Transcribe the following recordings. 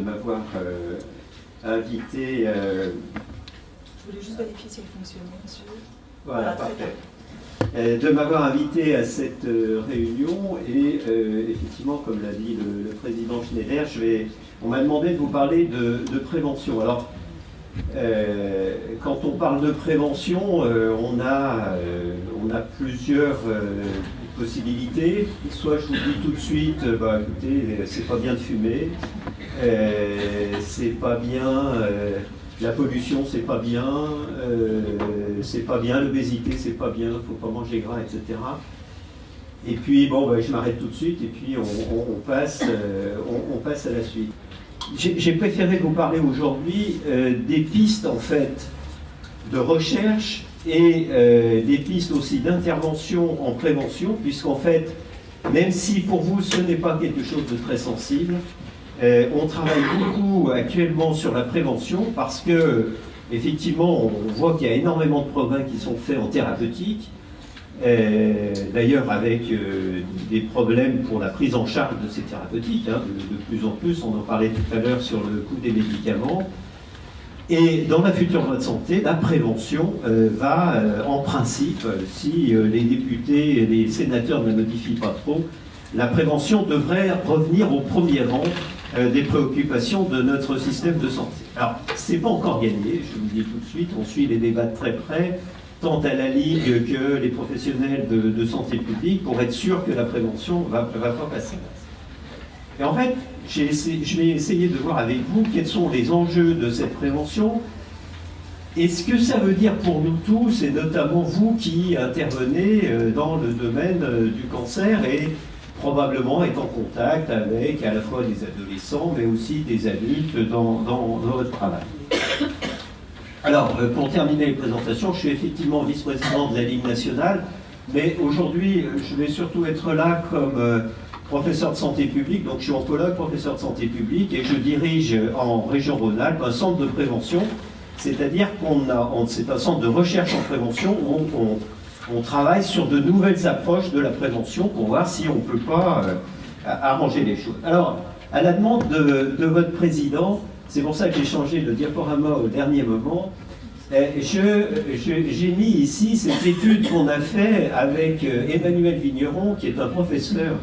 m'avoir invité. Je voulais juste vérifier si elle fonctionnait, monsieur. Voilà, parfait. De m'avoir invité à cette réunion et effectivement, comme l'a dit le président Schneider, on m'a demandé de vous parler de prévention. Alors, quand on parle de prévention, on a plusieurs possibilités. Soit je vous dis tout de suite, écoutez, c'est pas bien de fumer, c'est pas bien, la pollution c'est pas bien, l'obésité c'est pas bien, faut pas manger gras, etc. Et puis je m'arrête tout de suite et puis on passe à la suite. J'ai préféré vous parler aujourd'hui des pistes en fait de recherche et des pistes aussi d'intervention en prévention, puisqu'en fait, même si pour vous ce n'est pas quelque chose de très sensible, on travaille beaucoup actuellement sur la prévention parce que effectivement on voit qu'il y a énormément de progrès qui sont faits en thérapeutique. D'ailleurs avec des problèmes pour la prise en charge de ces thérapeutiques, de plus en plus, on en parlait tout à l'heure sur le coût des médicaments. Et dans la future loi de santé, la prévention va, en principe, si les députés et les sénateurs ne la modifient pas trop, la prévention devrait revenir au premier rang des préoccupations de notre système de santé. Alors, c'est pas encore gagné, je vous le dis tout de suite, on suit les débats de très près, tant à la Ligue que les professionnels de santé publique, pour être sûr que la prévention va pas passer. Et en fait, je vais essayer de voir avec vous quels sont les enjeux de cette prévention et ce que ça veut dire pour nous tous, et notamment vous qui intervenez dans le domaine du cancer et probablement être en contact avec à la fois des adolescents mais aussi des adultes dans votre travail. Alors, pour terminer les présentations, je suis effectivement vice-président de la Ligue nationale, mais aujourd'hui, je vais surtout être là comme professeur de santé publique, donc je suis oncologue, professeur de santé publique, et je dirige en région Rhône-Alpes un centre de prévention, c'est-à-dire c'est un centre de recherche en prévention où on travaille sur de nouvelles approches de la prévention pour voir si on ne peut pas arranger les choses. Alors, à la demande de votre président, c'est pour ça que j'ai changé le diaporama au dernier moment. J'ai mis ici cette étude qu'on a fait avec Emmanuel Vigneron, qui est un professeur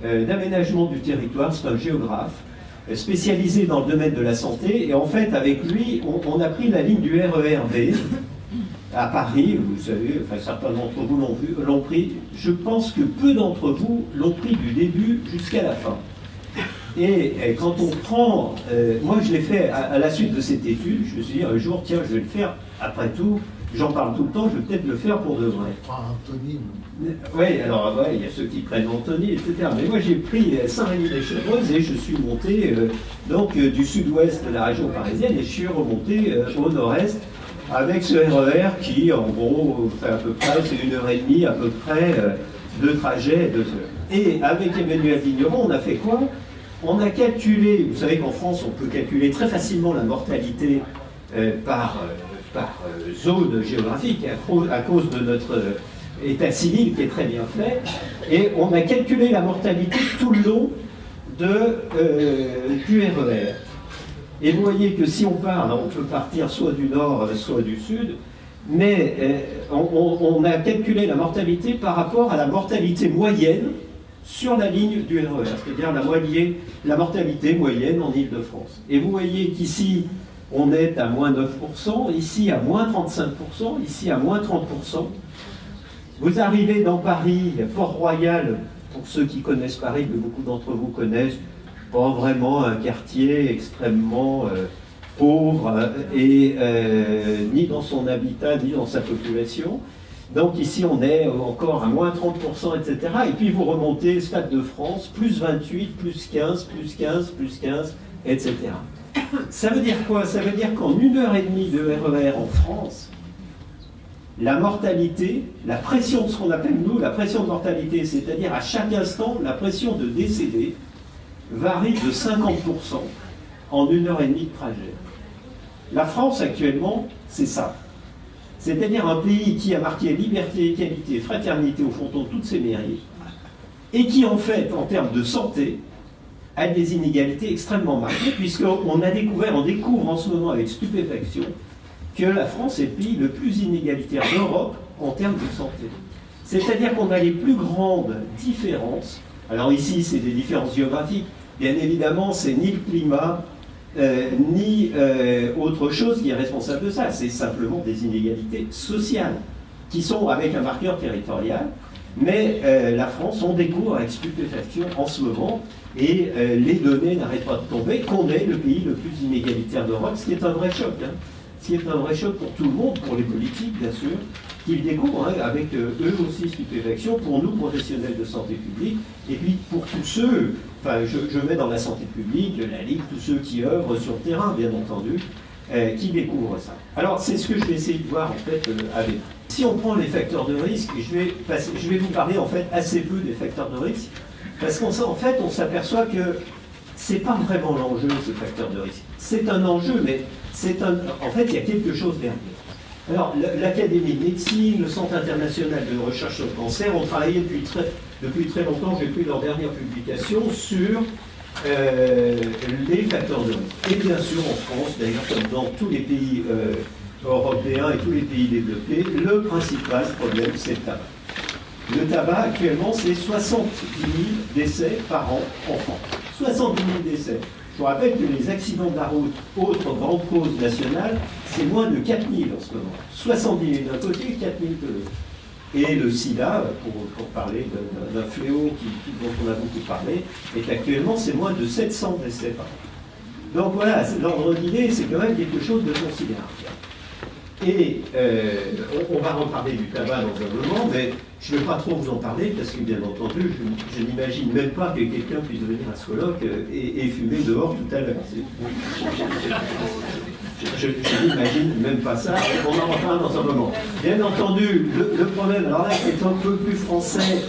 d'aménagement du territoire, c'est un géographe, spécialisé dans le domaine de la santé. Et en fait, avec lui, on a pris la ligne du RER B à Paris. Vous savez, enfin, certains d'entre vous l'ont pris. Je pense que peu d'entre vous l'ont pris du début jusqu'à la fin. Et quand on prend, moi je l'ai fait à la suite de cette étude, je me suis dit un jour, tiens, je vais le faire, après tout, j'en parle tout le temps, je vais peut-être le faire pour de vrai. Anthony. Oui, alors ouais, il y a ceux qui prennent Anthony, etc. Mais moi j'ai pris Saint-Rémy-lès-Chevreuse et je suis monté du sud-ouest de la région parisienne et je suis remonté au nord-est avec ce RER qui, en gros, fait à peu près, c'est 1h30 à peu près de trajet, 2 heures. Et avec Emmanuel Vigneron, on a fait quoi? On a calculé, vous savez qu'en France, on peut calculer très facilement la mortalité par zone géographique à cause de notre état civil qui est très bien fait. Et on a calculé la mortalité tout le long du RER. Et vous voyez que si on part, alors on peut partir soit du nord, soit du sud, mais on a calculé la mortalité par rapport à la mortalité moyenne sur la ligne du RER, c'est-à-dire la mortalité moyenne en Île-de-France. Et vous voyez qu'ici, on est à moins 9%, ici à moins 35%, ici à moins 30%. Vous arrivez dans Paris, Port-Royal, pour ceux qui connaissent Paris, mais beaucoup d'entre vous connaissent, pas vraiment un quartier extrêmement pauvre, ni dans son habitat, ni dans sa population. Donc ici, on est encore à moins 30%, etc. Et puis vous remontez, Stade de France, plus 28, plus 15, plus 15, plus 15, etc. Ça veut dire quoi? Ça veut dire qu'en 1h30 de RER en France, la mortalité, la pression, ce qu'on appelle nous, la pression de mortalité, c'est-à-dire à chaque instant, la pression de décédé, varie de 50% en 1h30 de trajet. La France, actuellement, c'est ça. C'est-à-dire un pays qui a marqué liberté, égalité, fraternité au fronton de toutes ses mairies, et qui, en fait, en termes de santé, a des inégalités extrêmement marquées, puisqu'on découvre en ce moment avec stupéfaction que la France est le pays le plus inégalitaire d'Europe en termes de santé. C'est-à-dire qu'on a les plus grandes différences. Alors ici, c'est des différences géographiques. Bien évidemment, c'est ni le climat, ni autre chose qui est responsable de ça. C'est simplement des inégalités sociales qui sont avec un marqueur territorial. Mais la France, on découvre avec stupéfaction en ce moment, et les données n'arrêtent pas de tomber, qu'on est le pays le plus inégalitaire d'Europe, ce qui est un vrai choc. Ce qui est un vrai choc pour tout le monde, pour les politiques, bien sûr, qui le découvrent avec eux aussi stupéfaction, pour nous, professionnels de santé publique, et puis pour tous ceux, enfin, je mets dans la santé publique, la Ligue, tous ceux qui œuvrent sur le terrain, bien entendu, qui découvrent ça. Alors, c'est ce que je vais essayer de voir, en fait, avec vous. Si on prend les facteurs de risque, je vais vous parler, en fait, assez peu des facteurs de risque, parce qu'en fait, on s'aperçoit que c'est pas vraiment l'enjeu, ces facteurs de risque. C'est un enjeu, mais en fait, il y a quelque chose derrière. Alors, l'Académie de médecine, le Centre international de recherche sur le cancer ont travaillé depuis très longtemps, j'ai pris leur dernière publication, sur les facteurs de risque. Et bien sûr, en France, d'ailleurs, comme dans tous les pays européens et tous les pays développés, le principal problème, c'est le tabac. Le tabac, actuellement, c'est 70 000 décès par an en France. 70 000 décès. Je vous rappelle que les accidents de la route, autre grande cause nationale, c'est moins de 4 000 en ce moment. 70 000 d'un côté, 4 000 de l'autre. Et le sida, pour parler d'un fléau dont on a beaucoup parlé, est actuellement, c'est moins de 700 décès par an. Donc voilà, l'ordre d'idée, c'est quand même quelque chose de considérable. Et on va reparler du tabac dans un moment, mais je ne vais pas trop vous en parler, parce que bien entendu, je n'imagine même pas que quelqu'un puisse venir à ce colloque et fumer dehors tout à l'heure. Je n'imagine même pas ça, on en reparle dans un moment. Bien entendu, le problème, alors là, c'est un peu plus français,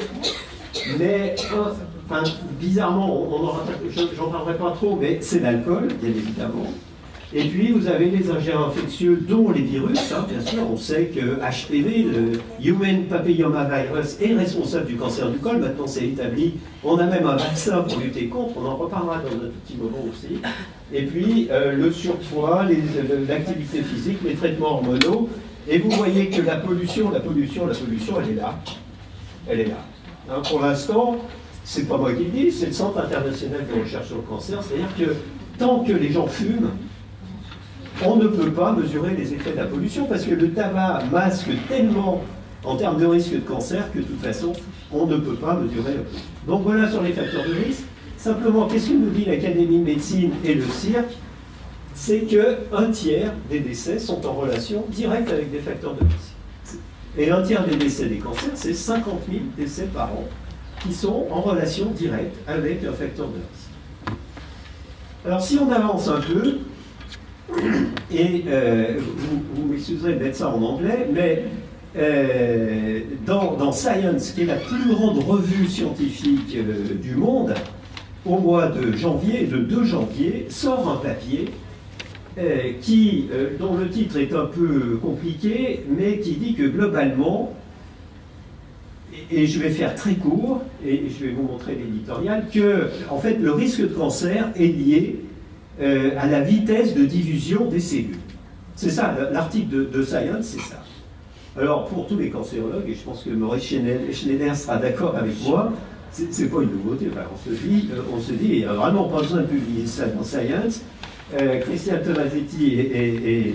mais enfin, bizarrement, j'en parlerai pas trop, mais c'est l'alcool, bien évidemment. Et puis, vous avez les agents infectieux, dont les virus. Bien sûr, on sait que HPV, le Human Papilloma Virus, est responsable du cancer du col. Maintenant, c'est établi. On a même un vaccin pour lutter contre. On en reparlera dans un tout petit moment aussi. Et puis, le surpoids, l'activité physique, les traitements hormonaux. Et vous voyez que la pollution, elle est là. Elle est là. Pour l'instant, c'est pas moi qui le dis, c'est le Centre international de recherche sur le cancer. C'est-à-dire que tant que les gens fument, on ne peut pas mesurer les effets de la pollution parce que le tabac masque tellement en termes de risque de cancer que de toute façon, on ne peut pas mesurer la pollution. Donc voilà sur les facteurs de risque. Simplement, qu'est-ce que nous dit l'Académie de médecine et le CIRC? C'est qu'un tiers des décès sont en relation directe avec des facteurs de risque. Et un tiers des décès des cancers, c'est 50 000 décès par an qui sont en relation directe avec un facteur de risque. Alors si on avance un peu, et vous m'excuserez de mettre ça en anglais, mais dans Science, qui est la plus grande revue scientifique du monde, au mois de janvier, le 2 janvier, sort un papier dont le titre est un peu compliqué, mais qui dit que globalement, et je vais faire très court, et je vais vous montrer l'éditorial, que en fait le risque de cancer est lié à la vitesse de diffusion des cellules. C'est ça, l'article de Science, c'est ça. Alors, pour tous les cancérologues, et je pense que Maurice Schneider sera d'accord avec moi, c'est pas une nouveauté, enfin, on se dit, il n'y a vraiment pas besoin de publier ça dans Science. Christian Tomasetti est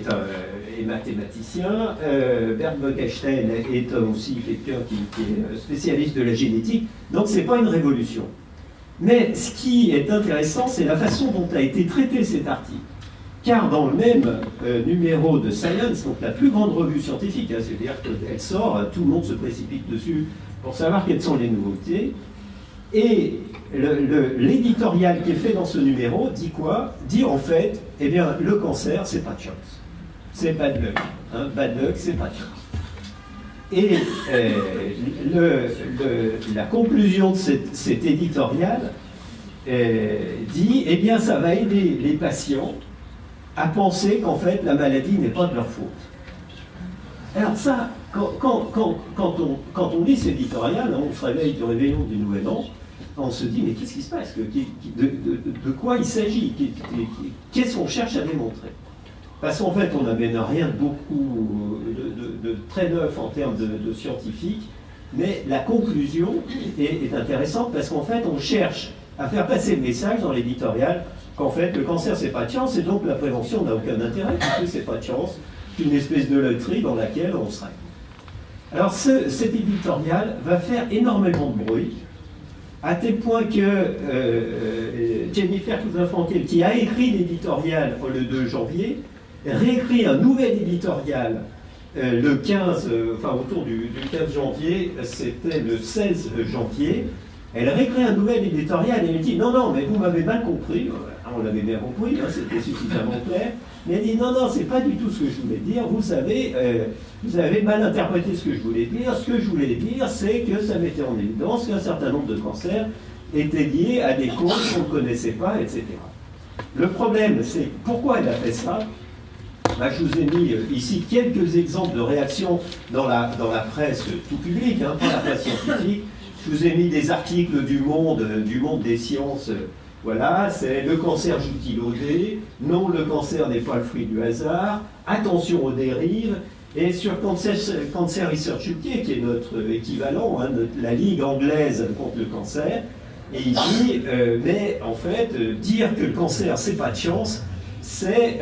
mathématicien, Bert Bockenstein est aussi quelqu'un qui est spécialiste de la génétique, donc c'est pas une révolution. Mais ce qui est intéressant, c'est la façon dont a été traité cet article. Car dans le même numéro de Science, donc la plus grande revue scientifique, c'est-à-dire qu'elle sort, tout le monde se précipite dessus pour savoir quelles sont les nouveautés, et l'éditorial qui est fait dans ce numéro dit quoi? Dit en fait, eh bien, le cancer, c'est pas de chance. C'est bad luck. Bad luck, c'est pas de chance. Et la conclusion de cet éditorial dit, eh bien, ça va aider les patients à penser qu'en fait, la maladie n'est pas de leur faute. Alors ça, quand on lit cet éditorial, on se réveille du réveillon du Nouvel An, on se dit, mais qu'est-ce qui se passe? De quoi il s'agit? Qu'est-ce qu'on cherche à démontrer? Parce qu'en fait, on n'amène rien de beaucoup de très neuf en termes de scientifique, mais la conclusion est intéressante parce qu'en fait, on cherche à faire passer le message dans l'éditorial qu'en fait, le cancer, c'est pas de chance, et donc la prévention n'a aucun intérêt, puisque c'est pas de chance, c'est une espèce de loterie dans laquelle on serait. Alors, cet éditorial va faire énormément de bruit, à tel point que Jennifer Cousin-Frankel, qui a écrit l'éditorial le 2 janvier, réécrit un nouvel éditorial le 15, autour du 15 janvier, c'était le 16 janvier. Elle réécrit un nouvel éditorial et elle dit non, mais vous m'avez mal compris. On l'avait bien compris, hein, c'était suffisamment clair. Mais elle dit non, c'est pas du tout ce que je voulais dire. Vous avez mal interprété ce que je voulais dire. Ce que je voulais dire, c'est que ça mettait en évidence qu'un certain nombre de cancers étaient liés à des causes qu'on ne connaissait pas, etc. Le problème, c'est pourquoi elle a fait ça. Je vous ai mis ici quelques exemples de réactions dans la presse tout publique, hein, pas la presse scientifique. Je vous ai mis des articles du monde des sciences. Voilà, c'est le cancer joue-t-il au dé? Non, le cancer n'est pas le fruit du hasard. Attention aux dérives. Et sur Cancer Research UK, qui est notre équivalent, hein, la Ligue anglaise contre le cancer, et il dit, mais en fait, dire que le cancer, c'est pas de chance, c'est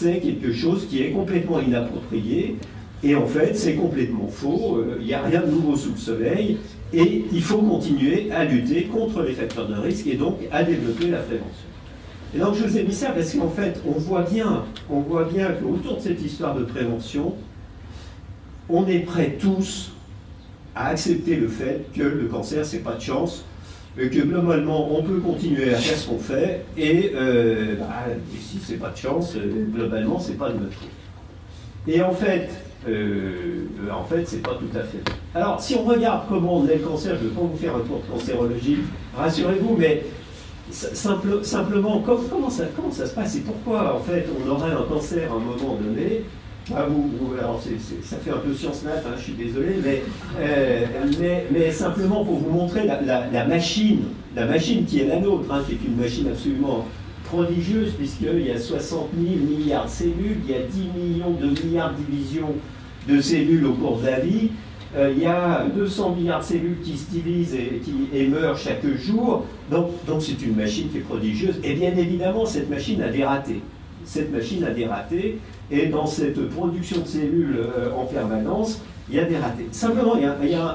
quelque chose qui est complètement inapproprié. Et en fait, c'est complètement faux. Il n'y a rien de nouveau sous le soleil. Et il faut continuer à lutter contre les facteurs de risque et donc à développer la prévention. Et donc je vous ai mis ça parce qu'en fait, on voit bien qu'autour de cette histoire de prévention, on est prêts tous à accepter le fait que le cancer, c'est pas de chance, et que globalement, on peut continuer à faire ce qu'on fait, et si c'est pas de chance, globalement, c'est pas de notre faute. Et en fait, c'est pas tout à fait. Alors, si on regarde comment on est le cancer, je ne vais pas vous faire un cours de cancérologie, rassurez-vous, mais simplement, comment ça se passe et pourquoi, en fait, on aurait un cancer à un moment donné? Alors, ça fait un peu science nat, hein, je suis désolé, mais simplement pour vous montrer la machine qui est la nôtre, hein, qui est une machine absolument prodigieuse, puisqu'il y a 60 000 milliards de cellules, il y a 10 millions de milliards de divisions de cellules au cours de la vie, il y a 200 milliards de cellules qui se divisent et meurent chaque jour, donc c'est une machine qui est prodigieuse, et bien évidemment cette machine a des ratés. Et dans cette production de cellules en permanence, il y a des ratés. Simplement, il y a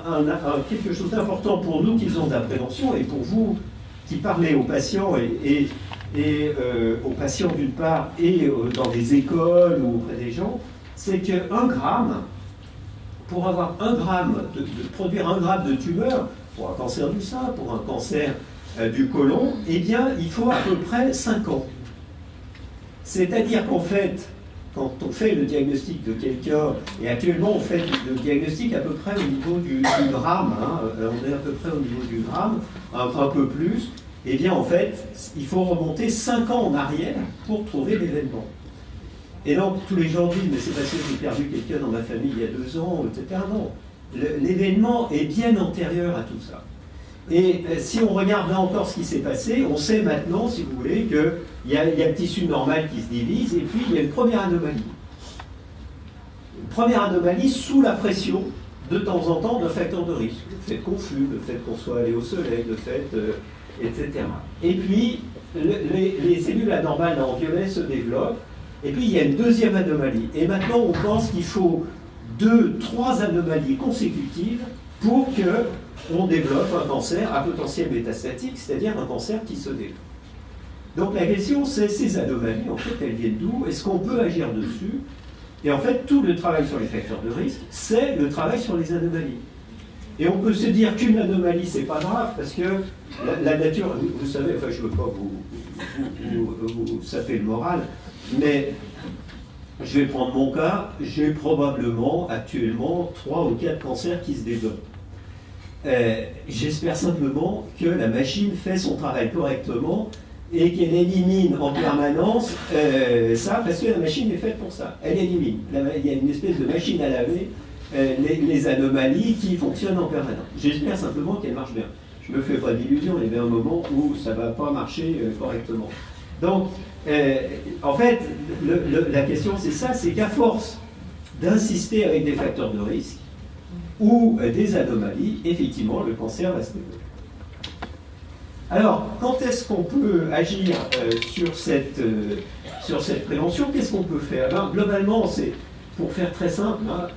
quelque chose d'important pour nous qui faisons de la prévention, et pour vous qui parlez aux patients et aux patients d'une part, et dans des écoles ou auprès des gens, c'est qu'un gramme, pour avoir de produire 1 gramme de tumeur, pour un cancer du sein, pour un cancer du côlon, eh bien, il faut à peu près 5 ans. C'est-à-dire qu'en fait, quand on fait le diagnostic de quelqu'un, et actuellement on fait le diagnostic à peu près au niveau du gramme, hein, on est à peu près au niveau du gramme, un peu plus, eh bien en fait, il faut remonter 5 ans en arrière pour trouver l'événement. Et donc tous les gens disent, mais c'est parce que j'ai perdu quelqu'un dans ma famille il y a 2 ans, etc. Non, l'événement est bien antérieur à tout ça. Et si on regarde là encore ce qui s'est passé, on sait maintenant, si vous voulez, qu'il y a le tissu normal qui se divise, et puis il y a une première anomalie. Une première anomalie sous la pression, de temps en temps, d'un facteur de risque. Le fait qu'on fume, le fait qu'on soit allé au soleil, le fait, etc. Et puis, les cellules anormales en violet se développent, et puis il y a une deuxième anomalie. Et maintenant, on pense qu'il faut 2-3 anomalies consécutives pour qu'on développe un cancer à potentiel métastatique, c'est-à-dire un cancer qui se développe. Donc la question, c'est ces anomalies, en fait, elles viennent d'où? Est-ce qu'on peut agir dessus? Et en fait, tout le travail sur les facteurs de risque, c'est le travail sur les anomalies. Et on peut se dire qu'une anomalie, c'est pas grave, parce que la nature, vous savez, enfin, je ne veux pas vous saper le moral, mais je vais prendre mon cas, j'ai probablement actuellement 3 ou 4 cancers qui se développent. J'espère simplement que la machine fait son travail correctement et qu'elle élimine en permanence ça, parce que la machine est faite pour ça. Elle élimine. Il y a une espèce de machine à laver les anomalies qui fonctionnent en permanence. J'espère simplement qu'elle marche bien. je me fais pas d'illusions, il y avait un moment où ça ne va pas marcher correctement. Donc, en fait, la question c'est ça, c'est qu'à force d'insister avec des facteurs de risque ou des anomalies, effectivement, le cancer va se développer. Alors, quand est-ce qu'on peut agir sur cette prévention? Qu'est-ce qu'on peut faire? Alors, globalement, c'est, pour faire très simple, hein,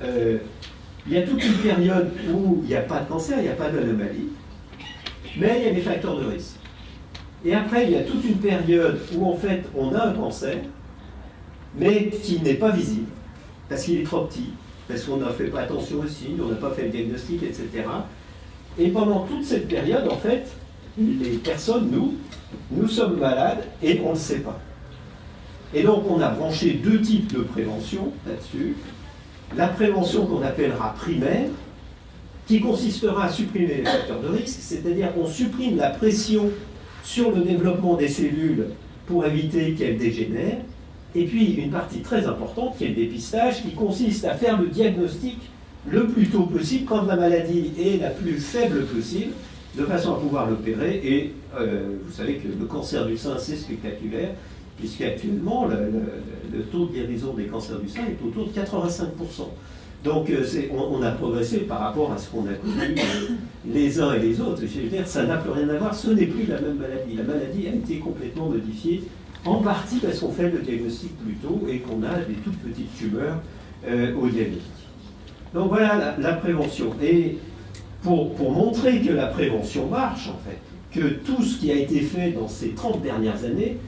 il y a toute une période où il n'y a pas de cancer, il n'y a pas d'anomalie, mais il y a des facteurs de risque. Et après, il y a toute une période où, en fait, on a un cancer, mais qui n'est pas visible, parce qu'il est trop petit, parce qu'on n'a fait pas attention aussi, on n'a pas fait le diagnostic, etc. Et pendant toute cette période, en fait, les personnes, nous sommes malades et on ne le sait pas. Et donc, on a branché deux types de prévention là-dessus. La prévention qu'on appellera primaire, qui consistera à supprimer les facteurs de risque, c'est-à-dire qu'on supprime la pression sur le développement des cellules pour éviter qu'elles dégénèrent. Et puis, une partie très importante qui est le dépistage, qui consiste à faire le diagnostic le plus tôt possible, quand la maladie est la plus faible possible, de façon à pouvoir l'opérer. Et vous savez que le cancer du sein, c'est spectaculaire, puisqu'actuellement, le taux de guérison des cancers du sein est autour de 85%. Donc, on a progressé par rapport à ce qu'on a connu les uns et les autres. Je veux dire, ça n'a plus rien à voir, ce n'est plus la même maladie. La maladie a été complètement modifiée, en partie parce qu'on fait le diagnostic plus tôt et qu'on a des toutes petites tumeurs au diagnostic. Donc voilà la prévention. Et pour montrer que la prévention marche, en fait, que tout ce qui a été fait dans ces 30 dernières années,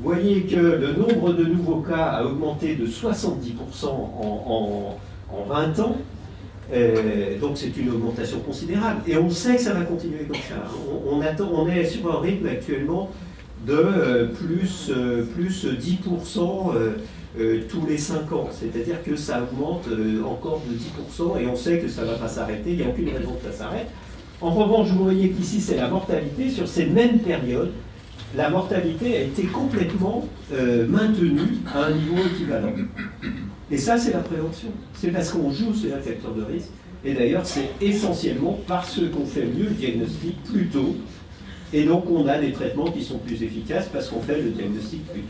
vous voyez que le nombre de nouveaux cas a augmenté de 70% en 20 ans. Donc c'est une augmentation considérable. Et on sait que ça va continuer comme ça. On est sur un rythme actuellement de plus 10% tous les 5 ans. C'est-à-dire que ça augmente encore de 10% et on sait que ça ne va pas s'arrêter. Il n'y a aucune raison que ça s'arrête. En revanche, vous voyez qu'ici, c'est la mortalité. Sur ces mêmes périodes, la mortalité a été complètement maintenue à un niveau équivalent. Et ça, c'est la prévention. C'est parce qu'on joue sur les facteurs de risque. Et d'ailleurs, c'est essentiellement parce qu'on fait mieux le diagnostic plus tôt. Et donc, on a des traitements qui sont plus efficaces parce qu'on fait le diagnostic plus tôt.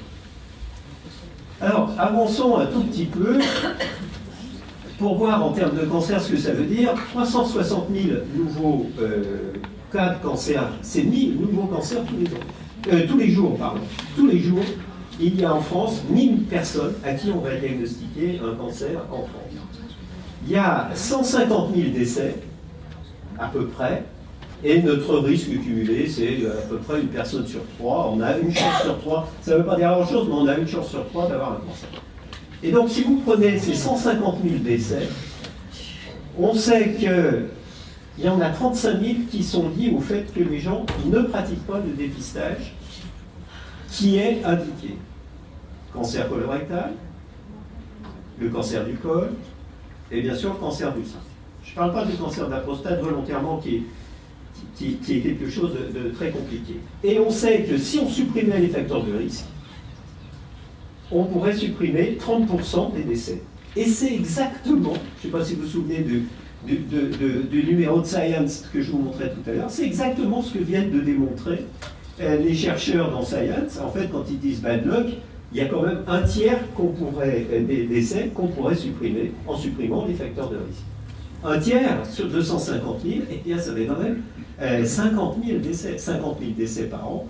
Alors, avançons un tout petit peu pour voir en termes de cancer ce que ça veut dire. 360 000 nouveaux cas de cancer, c'est 1000 nouveaux cancers tous les jours. Tous les jours, il y a en France 1000 personnes à qui on va diagnostiquer un cancer en France. Il y a 150 000 décès, à peu près, et notre risque cumulé, c'est à peu près une personne sur 3. On a une chance sur 3, ça ne veut pas dire grand-chose, mais on a une chance sur 3 d'avoir un cancer. Et donc, si vous prenez ces 150 000 décès, on sait qu'il y en a 35 000 qui sont liés au fait que les gens ne pratiquent pas le dépistage qui est indiqué. Cancer colorectal, le cancer du col, et bien sûr le cancer du sein. Je ne parle pas du cancer de la prostate volontairement qui est quelque chose de très compliqué. Et on sait que si on supprimait les facteurs de risque, on pourrait supprimer 30% des décès. Et c'est exactement, je ne sais pas si vous vous souvenez du numéro de Science que je vous montrais tout à l'heure, c'est exactement ce que viennent de démontrer les chercheurs dans Science. En fait, quand ils disent bad luck, il y a quand même un tiers des décès qu'on pourrait supprimer en supprimant les facteurs de risque. Un tiers sur 250 000, et bien ça fait quand même 50 000 décès. 50 000 décès par an,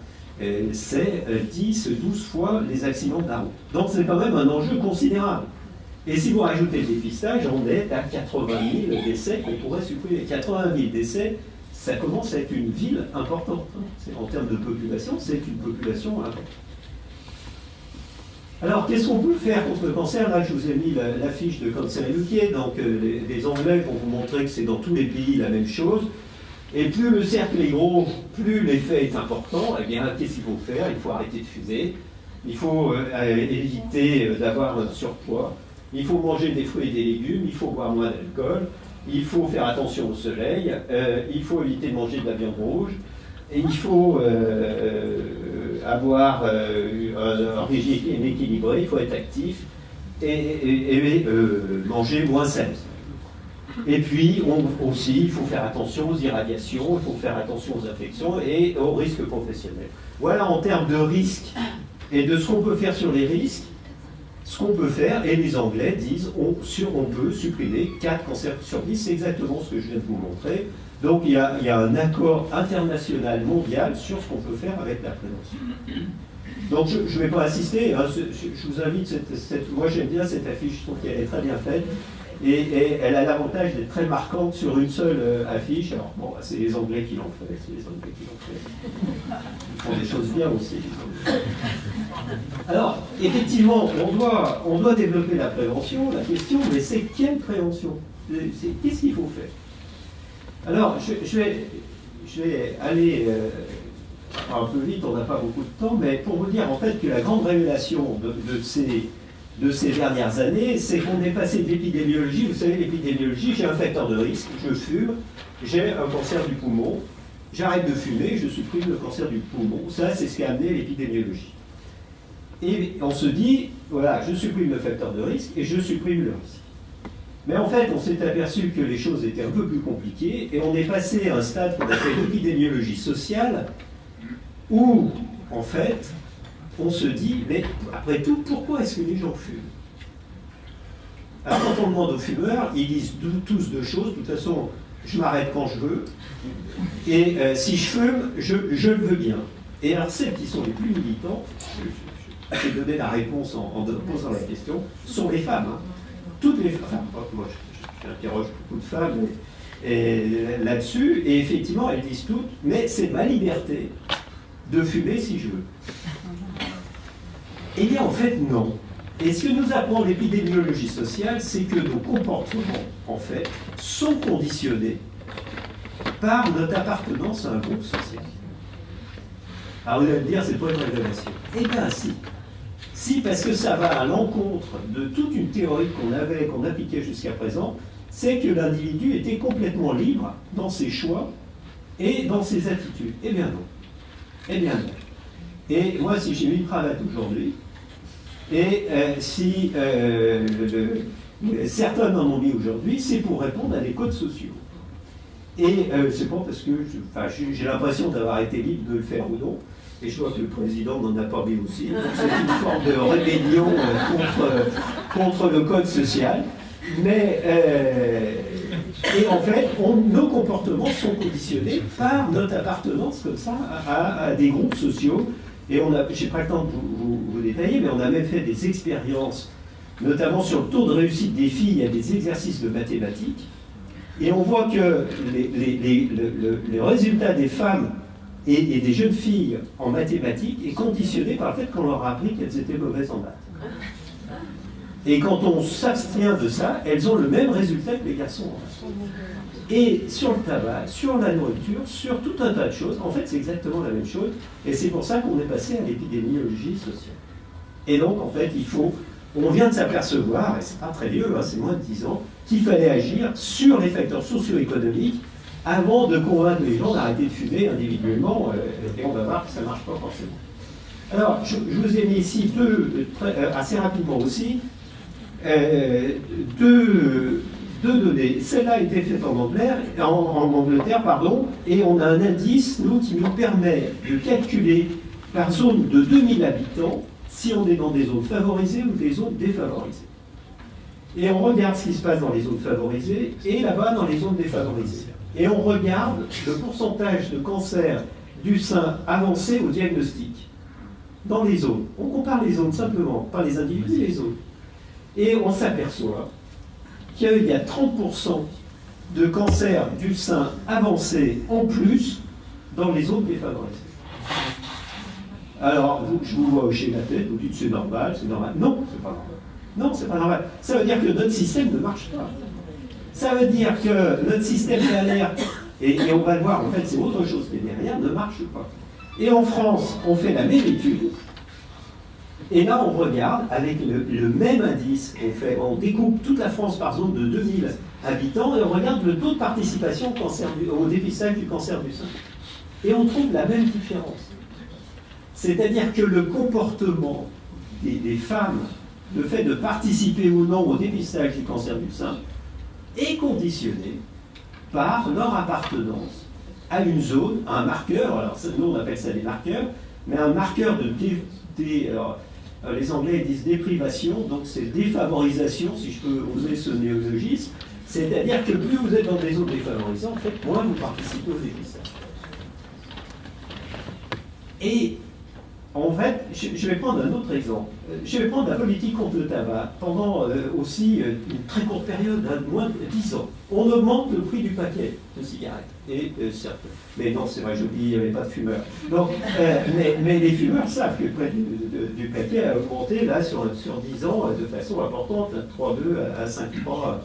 c'est 10, 12 fois les accidents de la route. Donc c'est quand même un enjeu considérable. Et si vous rajoutez le dépistage, on est à 80 000 décès qu'on pourrait supprimer. 80 000 décès, ça commence à être une ville importante. En termes de population, c'est une population importante. Alors, qu'est-ce qu'on peut faire contre le cancer? Là, je vous ai mis l'affiche de Cancer Educate. Donc, les Anglais vont vous montrer que c'est dans tous les pays la même chose. Et plus le cercle est gros, plus l'effet est important. Eh bien, qu'est-ce qu'il faut faire? Il faut arrêter de fumer. Il faut éviter d'avoir un surpoids. Il faut manger des fruits et des légumes. Il faut boire moins d'alcool. Il faut faire attention au soleil. Il faut éviter de manger de la viande rouge. Et il faut avoir un régime équilibré, il faut être actif et manger moins salé. Et puis, aussi, il faut faire attention aux irradiations, il faut faire attention aux infections et aux risques professionnels. Voilà en termes de risques et de ce qu'on peut faire sur les risques, ce qu'on peut faire, et les Anglais disent on peut supprimer 4 cancers sur 10, c'est exactement ce que je viens de vous montrer. Donc il y a un accord international mondial sur ce qu'on peut faire avec la prévention. Donc je ne vais pas insister, hein, je vous invite, moi j'aime bien cette affiche, je trouve qu'elle est très bien faite, et elle a l'avantage d'être très marquante sur une seule affiche. Alors bon, c'est les Anglais qui l'ont fait, Ils font des choses bien aussi. Alors, effectivement, on doit développer la prévention, la question, mais c'est quelle prévention? Qu'est-ce qu'il faut faire? Alors, je vais aller un peu vite, on n'a pas beaucoup de temps, mais pour vous dire en fait que la grande révélation de ces dernières années, c'est qu'on est passé de l'épidémiologie. Vous savez, l'épidémiologie, j'ai un facteur de risque, je fume, j'ai un cancer du poumon, j'arrête de fumer, je supprime le cancer du poumon. Ça, c'est ce qui a amené l'épidémiologie. Et on se dit, voilà, je supprime le facteur de risque et je supprime le risque. Mais en fait, on s'est aperçu que les choses étaient un peu plus compliquées et on est passé à un stade qu'on appelle l'épidémiologie sociale où, en fait, on se dit, mais après tout, pourquoi est-ce que les gens fument? Alors quand on demande aux fumeurs, ils disent tous deux choses. De toute façon, je m'arrête quand je veux, et si je fume, je le veux bien. Et alors celles qui sont les plus militantes, je vais donner la réponse en posant la question, sont les femmes. Hein. Toutes les femmes, enfin, moi j'interroge beaucoup de femmes là-dessus, et effectivement elles disent toutes, mais c'est ma liberté de fumer si je veux. Eh bien, en fait, non. Et ce que nous apprend l'épidémiologie sociale, c'est que nos comportements, en fait, sont conditionnés par notre appartenance à un groupe social. Alors, vous allez me dire, c'est pas une révélation. Eh bien, si. Si, parce que ça va à l'encontre de toute une théorie qu'on appliquait jusqu'à présent, c'est que l'individu était complètement libre dans ses choix et dans ses attitudes. Eh bien, non. Eh bien, non. Et moi, si j'ai mis une cravate aujourd'hui, et si certains en ont mis aujourd'hui, c'est pour répondre à des codes sociaux. Et c'est pas parce que j'ai l'impression d'avoir été libre de le faire ou non, et je vois que le président n'en a pas mis aussi. Donc c'est une forme de rébellion contre le code social. Mais, et en fait, nos comportements sont conditionnés par notre appartenance comme ça à des groupes sociaux. Et je n'ai pas le temps de vous détailler, mais on a même fait des expériences, notamment sur le taux de réussite des filles à des exercices de mathématiques. Et on voit que les résultats des femmes et des jeunes filles en mathématiques est conditionné par le fait qu'on leur a appris qu'elles étaient mauvaises en maths. Et quand on s'abstient de ça, elles ont le même résultat que les garçons en maths. Et sur le tabac, sur la nourriture, sur tout un tas de choses, en fait c'est exactement la même chose, et c'est pour ça qu'on est passé à l'épidémiologie sociale. Et donc en fait on vient de s'apercevoir, et c'est pas très vieux, hein, c'est moins de 10 ans, qu'il fallait agir sur les facteurs socio-économiques avant de convaincre les gens d'arrêter de fumer individuellement, et on va voir que ça ne marche pas forcément. Alors je vous ai mis ici assez rapidement aussi, deux données. Celle-là a été faite en Angleterre, et on a un indice, nous, qui nous permet de calculer par zone de 2000 habitants si on est dans des zones favorisées ou des zones défavorisées. Et on regarde ce qui se passe dans les zones favorisées et là-bas dans les zones défavorisées. Et on regarde le pourcentage de cancer du sein avancé au diagnostic dans les zones. On compare les zones simplement, pas les individus, les zones. Et on s'aperçoit qu'il y a 30% de cancer du sein avancé en plus dans les zones défavorisées. Alors, je vous vois hocher la tête, vous dites c'est normal, c'est normal. Non, c'est pas normal. Non, c'est pas normal. Ça veut dire que notre système ne marche pas. Ça veut dire que notre système d'alerte, et on va le voir, en fait, c'est autre chose qui est derrière, ne marche pas. Et en France, on fait la même étude, et là, on regarde, avec le même indice, on découpe toute la France par zone de 2000 habitants, et on regarde le taux de participation au dépistage du cancer du sein. Et on trouve la même différence. C'est-à-dire que le comportement des femmes, le fait de participer ou non au dépistage du cancer du sein, est conditionné par leur appartenance à une zone, à un marqueur. Alors nous on appelle ça des marqueurs, mais un marqueur de alors, les Anglais disent déprivation, donc c'est défavorisation, si je peux oser ce néologisme. C'est-à-dire que plus vous êtes dans des zones défavorisées, en fait, moins vous participez au dépistage. Et en fait, je vais prendre un autre exemple. Je vais prendre la politique contre le tabac. Pendant aussi une très courte période, moins de 10 ans, on augmente le prix du paquet de cigarettes. Et certes, mais non, c'est vrai, j'ai oublié, il n'y avait pas de fumeurs. Donc, mais les fumeurs savent que le prix du paquet a augmenté là sur 10 ans de façon importante, 3,2 à 5,3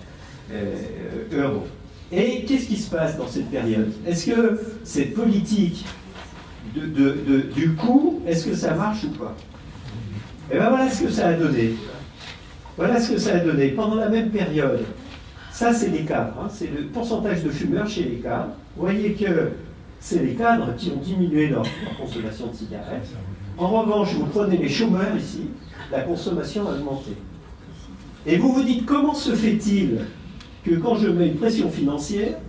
euros. Et qu'est-ce qui se passe dans cette période? Est-ce que cette politique du coût, est-ce que ça marche ou pas? Et bien voilà ce que ça a donné. Voilà ce que ça a donné. Pendant la même période, ça c'est les cadres, hein, c'est le pourcentage de fumeurs chez les cadres. Vous voyez que c'est les cadres qui ont diminué leur consommation de cigarettes. En revanche, vous prenez les chômeurs ici, la consommation a augmenté. Et vous vous dites, comment se fait-il que quand je mets une pression financière,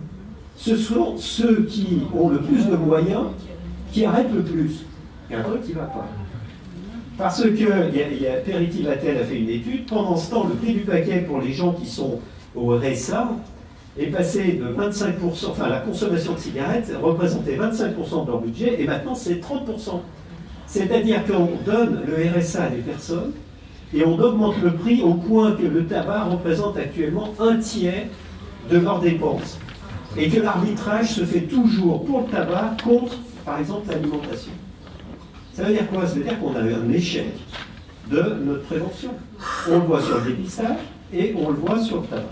ce sont ceux qui ont le plus de moyens qui arrêtent le plus? Il y a un truc qui ne va pas. Parce que Periti Vatel a fait une étude, pendant ce temps, le prix du paquet pour les gens qui sont au RSA est passé de 25%, enfin la consommation de cigarettes représentait 25% de leur budget, et maintenant c'est 30%. C'est-à-dire qu'on donne le RSA à des personnes, et on augmente le prix au point que le tabac représente actuellement un tiers de leurs dépenses. Et que l'arbitrage se fait toujours pour le tabac contre, par exemple, l'alimentation. Ça veut dire quoi? Ça veut dire qu'on a un échec de notre prévention. On le voit sur le dépistage et on le voit sur le tabac.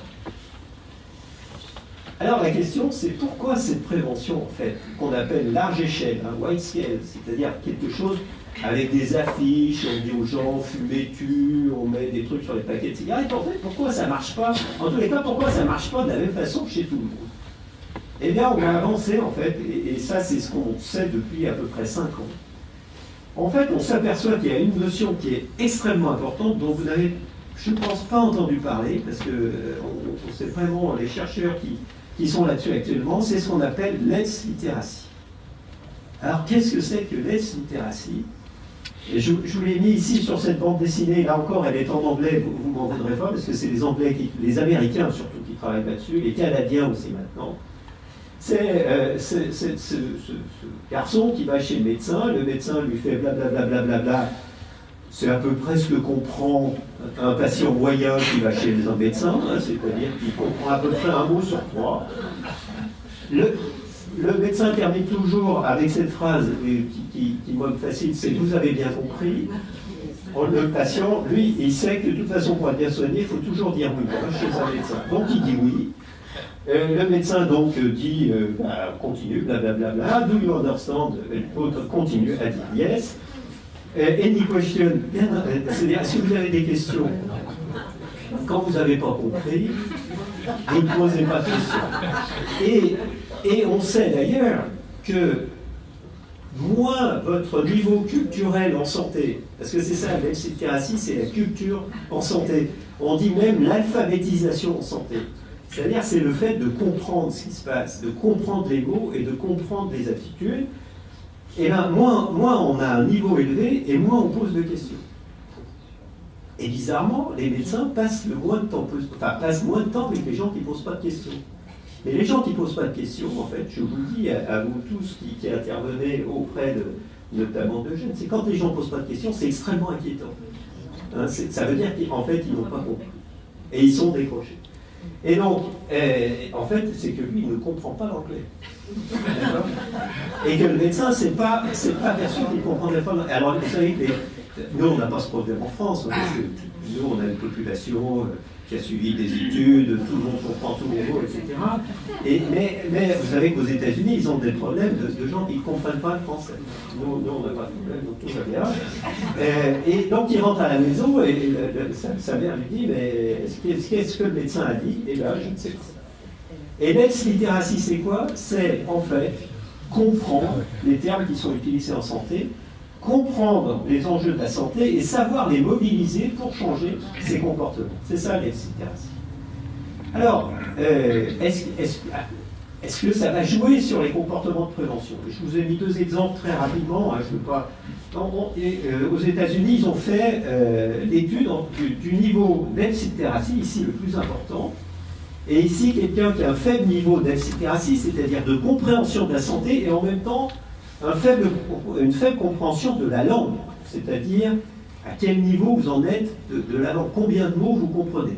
Alors la question, c'est pourquoi cette prévention, en fait, qu'on appelle large échelle, wide scale, c'est-à-dire quelque chose avec des affiches, on dit aux gens, fumez tu, on met des trucs sur les paquets de cigarettes. En fait, pourquoi ça ne marche pas? En tous les cas, pourquoi ça ne marche pas de la même façon chez tout le monde? Eh bien, on a avancé, en fait, et ça, c'est ce qu'on sait depuis à peu près 5 ans. En fait, on s'aperçoit qu'il y a une notion qui est extrêmement importante, dont vous n'avez, je ne pense, pas entendu parler, parce que c'est vraiment les chercheurs qui sont là-dessus actuellement, c'est ce qu'on appelle let's literacy. Alors, qu'est-ce que c'est que let's literacy? Et je vous l'ai mis ici sur cette bande dessinée, là encore, elle est en anglais, vous ne m'en voudrez pas, parce que c'est les Anglais, les Américains surtout, qui travaillent là-dessus, les Canadiens aussi maintenant. C'est ce garçon qui va chez le médecin lui fait blablabla, c'est à peu près ce que comprend un patient moyen qui va chez un médecin, hein, c'est-à-dire qu'il comprend à peu près un mot sur 3. Le médecin termine toujours avec cette phrase qui moi me fascine, c'est « vous avez bien compris ». Le patient, lui, il sait que de toute façon pour être bien soigné, il faut toujours dire oui, chez un médecin. Donc il dit oui. Le médecin donc dit continue, blablabla, do you understand? L'autre continue à dire yes. Any question? C'est-à-dire, si vous avez des questions, quand vous n'avez pas compris, vous ne posez pas de questions. Et on sait d'ailleurs que moins votre niveau culturel en santé, parce que c'est ça, la psychithérapie, c'est la culture en santé. On dit même l'alphabétisation en santé. C'est-à-dire, c'est le fait de comprendre ce qui se passe, de comprendre les mots et de comprendre les attitudes. Et bien, moins on a un niveau élevé et moins on pose de questions. Et bizarrement, les médecins passent moins de temps avec les gens qui ne posent pas de questions. Mais les gens qui ne posent pas de questions, en fait, je vous le dis à vous tous qui intervenez auprès notamment de jeunes, c'est quand les gens ne posent pas de questions, c'est extrêmement inquiétant. Hein, ça veut dire qu'en fait, ils n'ont pas compris. Et ils sont décrochés. Et donc, en fait, c'est que lui, il ne comprend pas l'anglais. Et que le médecin, c'est pas perçu qu'il ne comprendrait pas l'anglais. Alors, vous savez que nous, on n'a pas ce problème en France, parce que nous, on a une population qui a suivi des études, tout le monde comprend tous les mots, etc. Mais vous savez qu'aux États-Unis, ils ont des problèmes de gens qui ne comprennent pas le français. Nous, on n'a pas de problème, donc tout va bien. Et donc, il rentre à la maison et sa mère lui dit, mais qu'est-ce que le médecin a dit? Et là, je ne sais pas. Et let's literacy, c'est quoi? C'est, en fait, comprendre les termes qui sont utilisés en santé, comprendre les enjeux de la santé et savoir les mobiliser pour changer ses comportements. C'est ça, let's literacy. Alors, est-ce que ça va jouer sur les comportements de prévention? Je vous ai mis 2 exemples très rapidement. Hein, je veux pas... aux États-Unis, ils ont fait l'étude du niveau d'hebs-littératie, ici le plus important. Et ici, quelqu'un qui a un faible niveau d'hebs-littératie, c'est-à-dire de compréhension de la santé, et en même temps une faible compréhension de la langue, c'est-à-dire à quel niveau vous en êtes de la langue, combien de mots vous comprenez.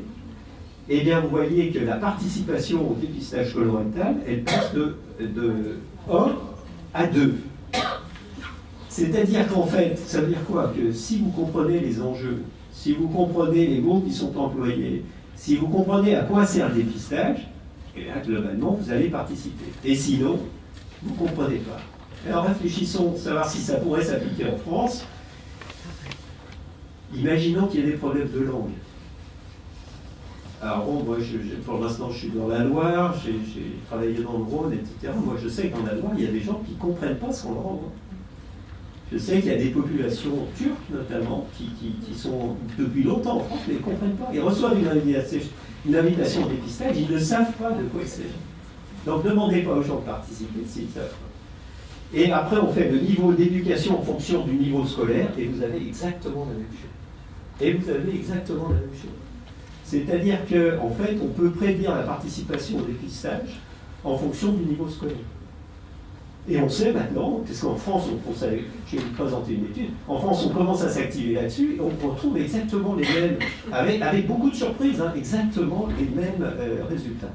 Eh bien, vous voyez que la participation au dépistage colorectal, elle passe de 1 à 2. C'est-à-dire qu'en fait, ça veut dire quoi? Que si vous comprenez les enjeux, si vous comprenez les mots qui sont employés, si vous comprenez à quoi sert le dépistage, eh bien, globalement, vous allez participer. Et sinon, vous ne comprenez pas. Alors réfléchissons, savoir si ça pourrait s'appliquer en France. Imaginons qu'il y ait des problèmes de langue. Alors bon, moi, pour l'instant, je suis dans la Loire, j'ai travaillé dans le Rhône, etc. Moi, je sais qu'en Loire, il y a des gens qui ne comprennent pas ce qu'on leur envoie. Je sais qu'il y a des populations turques, notamment, qui sont depuis longtemps en France, mais ils ne comprennent pas. Ils reçoivent une invitation au dépistage, ils ne savent pas de quoi il s'agit. Donc, ne demandez pas aux gens de participer s'ils ne savent pas. Et après, on fait le niveau d'éducation en fonction du niveau scolaire, et vous avez exactement la même chose. Et vous avez exactement la même chose. C'est-à-dire qu'en fait, on peut prédire la participation au dépistage en fonction du niveau scolaire. Et on sait maintenant, parce qu'en France, je vais vous présenter une étude, en France, on commence à s'activer là-dessus, et on retrouve exactement les mêmes, avec beaucoup de surprises, hein, exactement les mêmes résultats.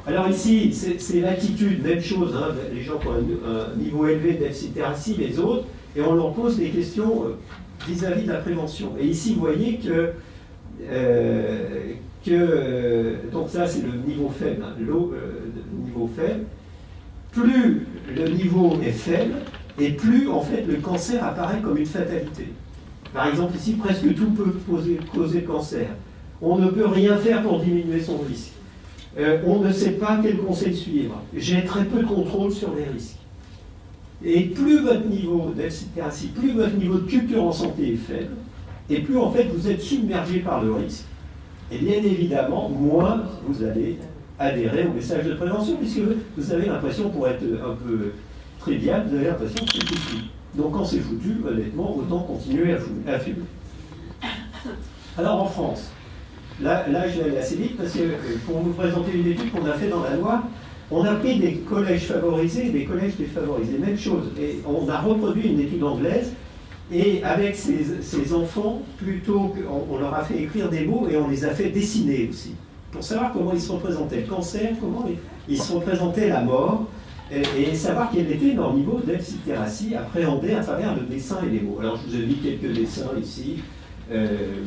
Alors ici, c'est l'attitude, même chose, hein, les gens qui ont un niveau élevé d'hebs-littératie, les autres, et on leur pose des questions vis-à-vis de la prévention. Et ici, vous voyez donc ça c'est le niveau faible, hein, le niveau faible. Plus le niveau est faible, et plus en fait le cancer apparaît comme une fatalité. Par exemple ici, presque tout peut causer cancer. On ne peut rien faire pour diminuer son risque. On ne sait pas quel conseil suivre. J'ai très peu de contrôle sur les risques. Et plus votre niveau d'hebs-littératie, plus votre niveau de culture en santé est faible, et plus en fait vous êtes submergé par le risque, et bien évidemment, moins vous allez adhérer au message de prévention, puisque vous avez l'impression, pour être un peu trivial, vous avez l'impression que c'est foutu. Donc quand c'est foutu, honnêtement, autant continuer à fumer. Alors en France, là je vais aller assez vite, parce que pour vous présenter une étude qu'on a faite dans la Loire, on a pris des collèges favorisés et des collèges défavorisés. Même chose, et on a reproduit une étude anglaise. Et avec ces enfants, plutôt qu'on leur a fait écrire des mots et on les a fait dessiner aussi, pour savoir comment ils se représentaient le cancer, comment ils se représentaient la mort, et savoir quel était leur niveau d'hebs-littératie appréhendé à travers le dessin et les mots. Alors je vous ai mis quelques dessins ici.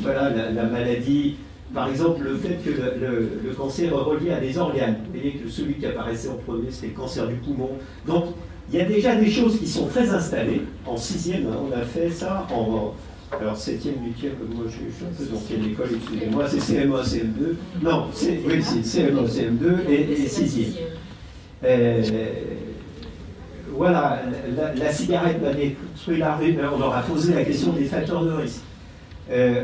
Voilà la maladie, par exemple le fait que le cancer est relié à des organes. Vous voyez que celui qui apparaissait en premier, c'était le cancer du poumon. Donc, il y a déjà des choses qui sont très installées. En 6e, on a fait ça alors 7e, 8e, moi je suis un peu d'ancienne école, excusez-moi, c'est CM1, CM2. Non, c'est CM1, CM2 et 6e. Voilà, la cigarette va détruire la rue, on leur a posé la question des facteurs de risque.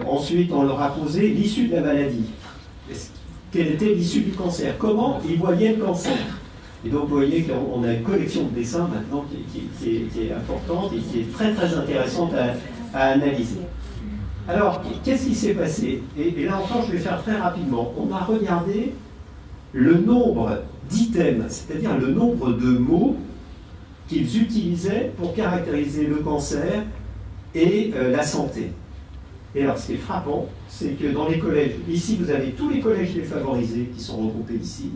Ensuite, on leur a posé l'issue de la maladie. Quelle était l'issue du cancer? Comment ils voyaient le cancer? Et donc, vous voyez qu'on a une collection de dessins maintenant qui est importante et qui est très très intéressante à analyser. Alors, qu'est-ce qui s'est passé? Et là encore, je vais faire très rapidement. On a regardé le nombre d'items, c'est-à-dire le nombre de mots qu'ils utilisaient pour caractériser le cancer et la santé. Et alors, ce qui est frappant, c'est que dans les collèges, ici, vous avez tous les collèges défavorisés qui sont regroupés ici,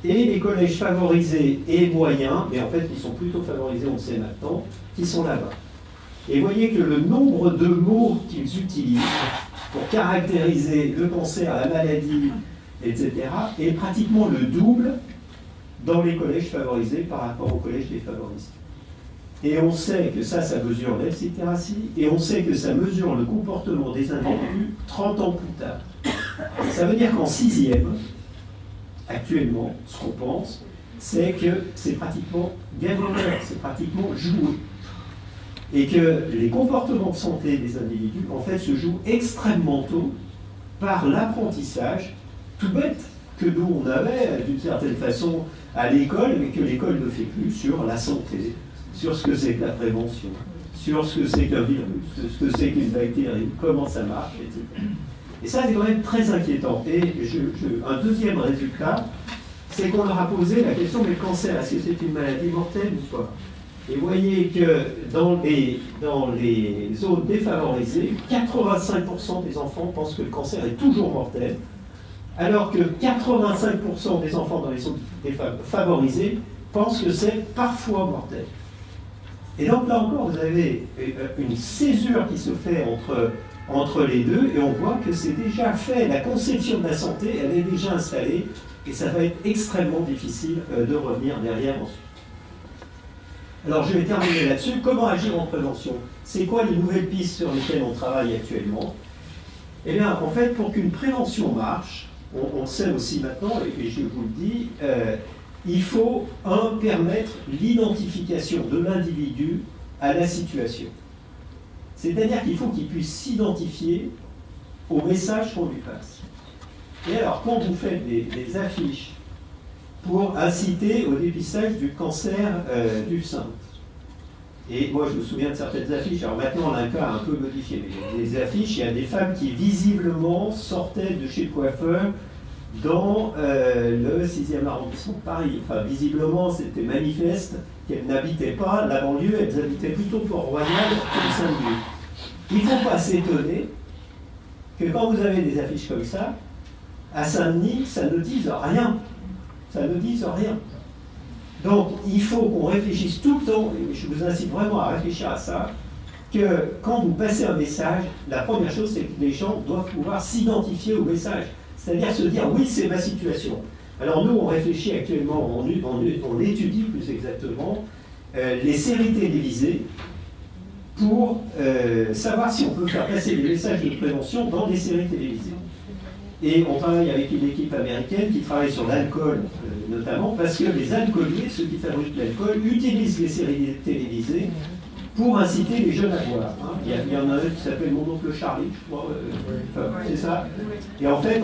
et les collèges favorisés et moyens, mais en fait, ils sont plutôt favorisés, on le sait maintenant, qui sont là-bas. Et vous voyez que le nombre de mots qu'ils utilisent pour caractériser le cancer, la maladie, etc., est pratiquement le double dans les collèges favorisés par rapport aux collèges défavorisés. Et on sait que ça mesure l'hebs-littératie, et on sait que ça mesure le comportement des individus 30 ans plus tard. Ça veut dire qu'en 6e, actuellement, ce qu'on pense, c'est que c'est pratiquement game over, c'est pratiquement joué. Et que les comportements de santé des individus, en fait, se jouent extrêmement tôt par l'apprentissage, tout bête, que nous on avait d'une certaine façon à l'école, mais que l'école ne fait plus sur la santé, sur ce que c'est que la prévention, sur ce que c'est qu'un virus, ce que c'est qu'une bactérie, comment ça marche, etc. Et ça, c'est quand même très inquiétant. Et un deuxième résultat, c'est qu'on leur a posé la question, mais le cancer, est-ce que c'est une maladie mortelle ou pas? Et vous voyez que dans les zones défavorisées, 85% des enfants pensent que le cancer est toujours mortel, alors que 85% des enfants dans les zones défavorisées pensent que c'est parfois mortel. Et donc là encore, vous avez une césure qui se fait entre les deux, et on voit que c'est déjà fait, la conception de la santé, elle est déjà installée, et ça va être extrêmement difficile de revenir derrière ensuite. Alors je vais terminer là-dessus. Comment agir en prévention? C'est quoi les nouvelles pistes sur lesquelles on travaille actuellement? Eh bien, en fait, pour qu'une prévention marche, on le sait aussi maintenant, et je vous le dis, il faut, permettre l'identification de l'individu à la situation. C'est-à-dire qu'il faut qu'il puisse s'identifier au message qu'on lui passe. Et alors, quand vous faites des affiches pour inciter au dépistage du cancer du sein, et moi je me souviens de certaines affiches, alors maintenant on a un cas un peu modifié, mais des affiches, il y a des femmes qui visiblement sortaient de chez le coiffeur dans le 6e arrondissement de Paris. Enfin, visiblement, c'était manifeste qu'elles n'habitaient pas la banlieue, elles habitaient plutôt Port-Royal que Saint-Denis. Il ne faut pas s'étonner que quand vous avez des affiches comme ça, à Saint-Denis, ça ne dise rien. Ça ne dise rien. Donc, il faut qu'on réfléchisse tout le temps, et je vous incite vraiment à réfléchir à ça, que quand vous passez un message, la première chose, c'est que les gens doivent pouvoir s'identifier au message. C'est-à-dire se dire, oui, c'est ma situation. Alors nous, on réfléchit actuellement, on étudie plus exactement les séries télévisées pour savoir si on peut faire passer des messages de prévention dans des séries télévisées. Et on travaille avec une équipe américaine qui travaille sur l'alcool, notamment, parce que les alcooliers, ceux qui fabriquent l'alcool, utilisent les séries télévisées pour inciter les jeunes à boire. Hein. Il y en a un qui s'appelle Mon oncle Charlie, je crois, c'est ça. Et en fait,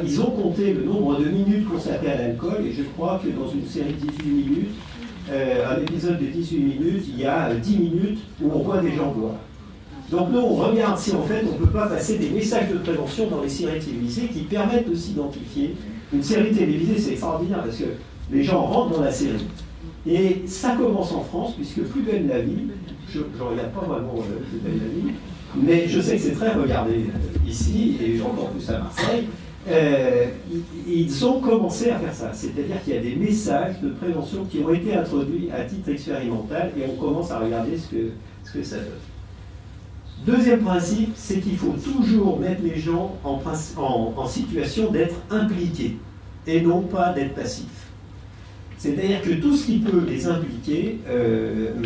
ils ont compté le nombre de minutes consacrées à l'alcool, et je crois que dans une série de 18 minutes, un épisode de 18 minutes, il y a 10 minutes où on voit des gens boire. Donc nous, on regarde si en fait on ne peut pas passer des messages de prévention dans les séries télévisées qui permettent de s'identifier. Une série télévisée, c'est extraordinaire parce que les gens rentrent dans la série. Et ça commence en France, puisque Plus belle la vie, je ne regarde pas vraiment Plus belle la vie, mais je sais que c'est très regardé ici, et encore plus à Marseille, ils ont commencé à faire ça. C'est-à-dire qu'il y a des messages de prévention qui ont été introduits à titre expérimental, et on commence à regarder ce que ça donne. Deuxième principe, c'est qu'il faut toujours mettre les gens en situation d'être impliqués, et non pas d'être passifs. C'est-à-dire que tout ce qui peut les impliquer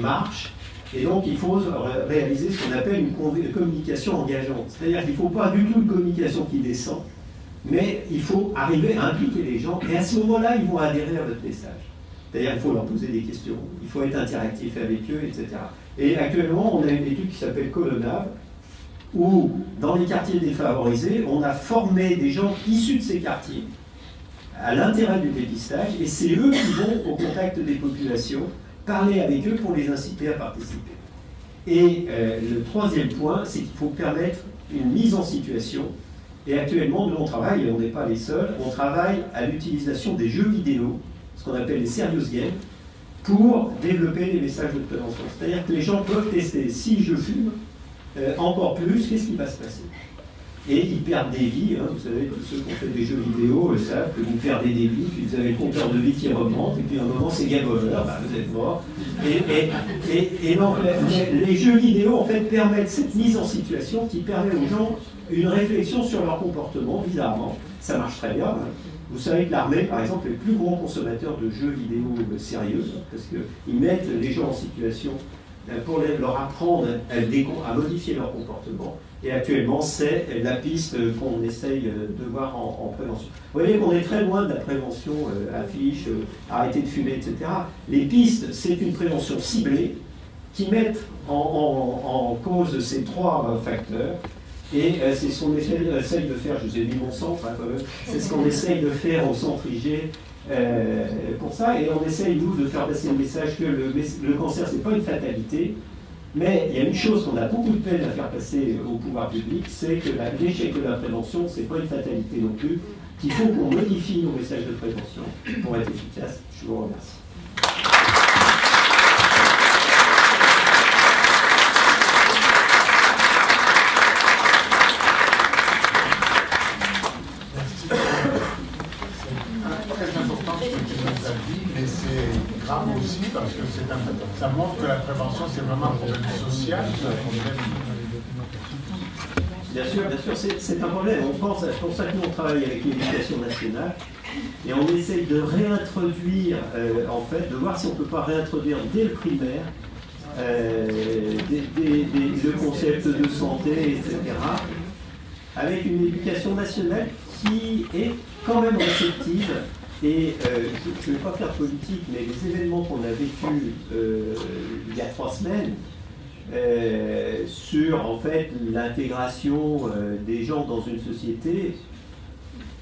marche, et donc il faut réaliser ce qu'on appelle une communication engageante. C'est-à-dire qu'il ne faut pas du tout une communication qui descend, mais il faut arriver à impliquer les gens, et à ce moment-là, ils vont adhérer à votre message. C'est-à-dire qu'il faut leur poser des questions, il faut être interactif avec eux, etc. Et actuellement, on a une étude qui s'appelle Colonave, où dans les quartiers défavorisés, on a formé des gens issus de ces quartiers à l'intérêt du dépistage, et c'est eux qui vont au contact des populations, parler avec eux pour les inciter à participer. Et le troisième point, c'est qu'il faut permettre une mise en situation, et actuellement, nous on travaille, et on n'est pas les seuls, on travaille à l'utilisation des jeux vidéo, ce qu'on appelle les serious games, pour développer des messages de prévention. C'est-à-dire que les gens peuvent tester, si je fume, encore plus, qu'est-ce qui va se passer? Et ils perdent des vies, hein, vous savez, tous ceux qui ont fait des jeux vidéo savent que vous perdez des vies, puis vous avez le compteur de vie qui remonte, et puis à un moment c'est game over, bah, vous êtes mort. Et donc les jeux vidéo en fait permettent cette mise en situation qui permet aux gens une réflexion sur leur comportement, bizarrement. Ça marche très bien. Hein. Vous savez que l'armée, par exemple, est le plus gros consommateur de jeux vidéo sérieux, parce qu'ils mettent les gens en situation pour leur apprendre à modifier leur comportement. Et actuellement, c'est la piste qu'on essaye de voir en prévention. Vous voyez qu'on est très loin de la prévention affiche, arrêter de fumer, etc. Les pistes, c'est une prévention ciblée qui met en cause ces trois facteurs. Et c'est ce qu'on essaye de faire, je vous ai mis mon centre, hein, quand même, c'est ce qu'on essaye de faire au centre IG pour ça, et on essaye, nous, de faire passer le message que le cancer, c'est pas une fatalité, mais il y a une chose qu'on a beaucoup de peine à faire passer au pouvoir public, c'est que l'échec de la prévention, c'est pas une fatalité non plus, qu'il faut qu'on modifie nos messages de prévention pour être efficace. Je vous remercie. Mais c'est grave aussi parce que ça montre que la prévention c'est vraiment un problème social, c'est un problème. Bien sûr, c'est un problème. C'est pour ça que nous on travaille avec l'éducation nationale et on essaye de réintroduire, en fait, de voir si on ne peut pas réintroduire dès le primaire le concept de santé, etc. Avec une éducation nationale qui est quand même réceptive. Et je ne vais pas faire politique, mais les événements qu'on a vécus il y a 3 semaines sur en fait l'intégration des gens dans une société,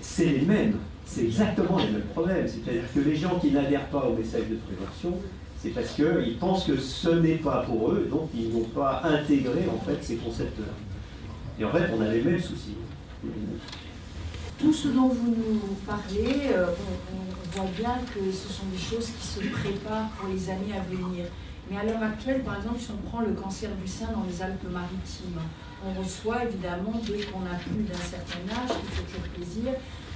c'est les mêmes, c'est exactement les mêmes problèmes. C'est-à-dire que les gens qui n'adhèrent pas au message de prévention, c'est parce qu'ils pensent que ce n'est pas pour eux, donc ils n'ont pas intégré en fait ces concepts-là. Et en fait, on a les mêmes soucis. Tout ce dont vous nous parlez, on voit bien que ce sont des choses qui se préparent pour les années à venir. Mais à l'heure actuelle, par exemple, si on prend le cancer du sein dans les Alpes-Maritimes, on reçoit évidemment, dès qu'on a plus d'un certain âge, il fait toujours plaisir,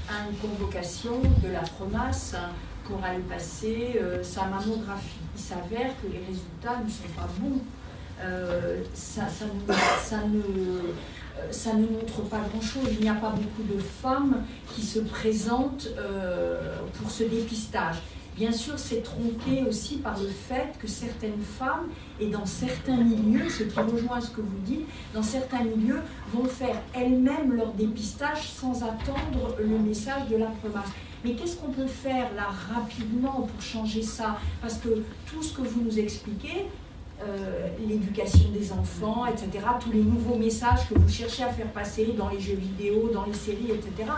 une convocation de la PROMAS pour aller passer sa mammographie. Il s'avère que les résultats ne sont pas bons. Ça ne montre pas grand-chose. Il n'y a pas beaucoup de femmes qui se présentent pour ce dépistage. Bien sûr, c'est tronqué aussi par le fait que certaines femmes, et dans certains milieux, ce qui rejoint ce que vous dites, dans certains milieux, vont faire elles-mêmes leur dépistage sans attendre le message de la PROMAS. Mais qu'est-ce qu'on peut faire là rapidement pour changer ça? Parce que tout ce que vous nous expliquez, l'éducation des enfants, etc., tous les nouveaux messages que vous cherchez à faire passer dans les jeux vidéo, dans les séries, etc.,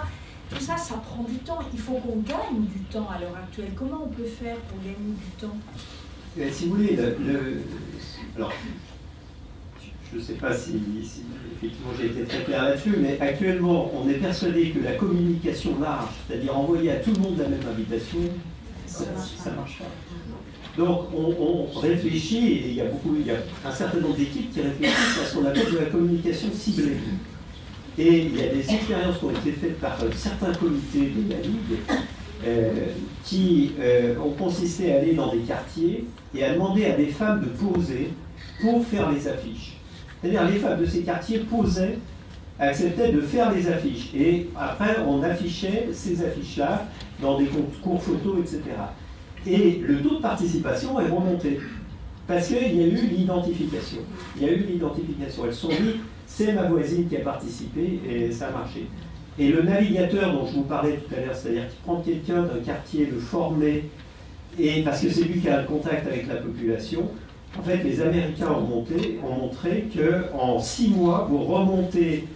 tout ça, ça prend du temps. Il faut qu'on gagne du temps à l'heure actuelle. Comment on peut faire pour gagner du temps? Si vous voulez, alors, je ne sais pas si effectivement j'ai été très clair là-dessus, mais actuellement, on est persuadé que la communication large, c'est-à-dire envoyer à tout le monde la même invitation, ça ne marche pas. Donc, on réfléchit, et il y a un certain nombre d'équipes qui réfléchissent à ce qu'on appelle de la communication ciblée. Et il y a des expériences qui ont été faites par certains comités de la Ligue qui ont consisté à aller dans des quartiers et à demander à des femmes de poser pour faire les affiches. C'est-à-dire les femmes de ces quartiers posaient, acceptaient de faire les affiches. Et après, on affichait ces affiches-là dans des concours photos, etc. Et le taux de participation est remonté. Parce qu'il y a eu l'identification. Elles se sont dit, c'est ma voisine qui a participé et ça a marché. Et le navigateur dont je vous parlais tout à l'heure, c'est-à-dire qui prend quelqu'un d'un quartier, le former, et parce que c'est lui qui a le contact avec la population, en fait, les Américains ont montré qu'en 6 mois, vous remontez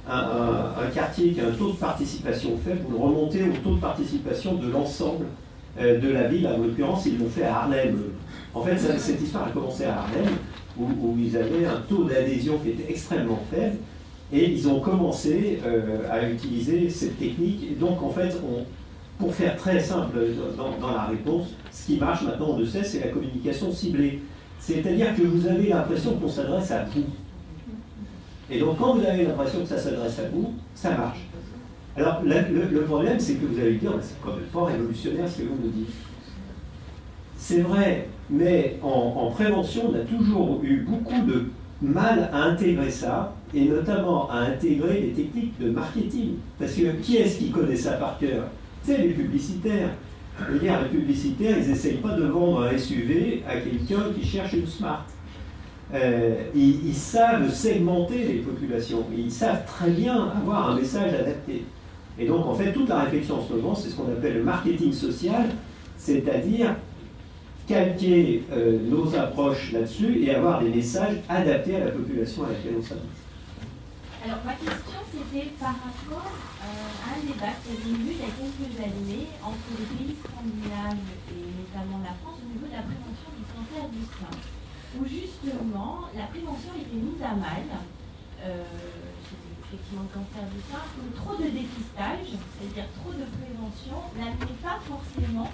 un quartier qui a un taux de participation faible, vous le remontez au taux de participation de l'ensemble de la ville. En l'occurrence, ils l'ont fait à Harlem. En fait, cette histoire a commencé à Harlem, où ils avaient un taux d'adhésion qui était extrêmement faible, et ils ont commencé à utiliser cette technique. Et donc, en fait, pour faire très simple dans la réponse, ce qui marche maintenant, on le sait, c'est la communication ciblée. C'est-à-dire que vous avez l'impression qu'on s'adresse à vous. Et donc, quand vous avez l'impression que ça s'adresse à vous, ça marche. Alors, le problème, c'est que vous allez dire, c'est quand même pas révolutionnaire ce que vous nous dites. C'est vrai, mais en prévention, on a toujours eu beaucoup de mal à intégrer ça, et notamment à intégrer les techniques de marketing. Parce que qui est-ce qui connaît ça par cœur? C'est les publicitaires. Je veux dire, les publicitaires, ils n'essayent pas de vendre un SUV à quelqu'un qui cherche une Smart. Ils savent segmenter les populations, ils savent très bien avoir un message adapté. Et donc, en fait, toute la réflexion en ce moment, c'est ce qu'on appelle le marketing social, c'est-à-dire calquer nos approches là-dessus et avoir des messages adaptés à la population à laquelle on s'adresse. Alors, ma question, c'était par rapport à un débat qui avait eu il y a quelques années entre les pays scandinaves et notamment la France au niveau de la prévention du cancer du sein, où justement la prévention était mise à mal. C'était effectivement le cancer du sein, où trop de dépistage, c'est-à-dire trop de prévention, n'amenait pas forcément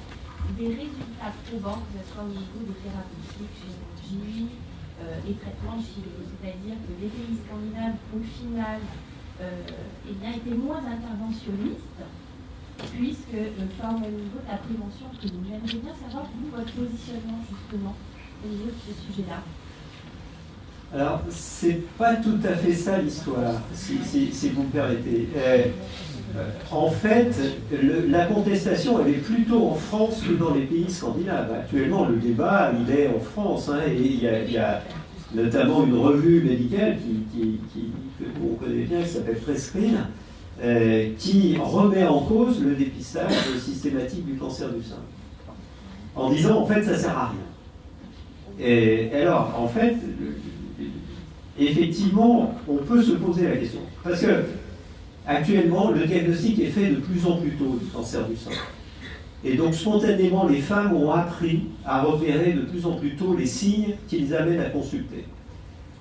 des résultats probants, que ce soit au niveau des thérapeutiques, chirurgie, les traitements chimiques. C'est-à-dire que les pays scandinaves, au final, étaient moins interventionnistes, puisque pas au même niveau de la prévention que nous. J'aimerais bien savoir, vous, votre positionnement, justement, au niveau de ce sujet-là. Alors, c'est pas tout à fait ça l'histoire, si vous me permettez. En fait, la contestation, elle est plutôt en France que dans les pays scandinaves. Actuellement, le débat, il est en France, hein, et il y a notamment une revue médicale qu'on connaît bien, qui s'appelle Prescreen, qui remet en cause le dépistage systématique du cancer du sein, en disant, en fait, ça ne sert à rien. Et alors, en fait, effectivement, on peut se poser la question. Parce que, actuellement, le diagnostic est fait de plus en plus tôt du cancer du sein. Et donc, spontanément, les femmes ont appris à repérer de plus en plus tôt les signes qui les amènent à consulter.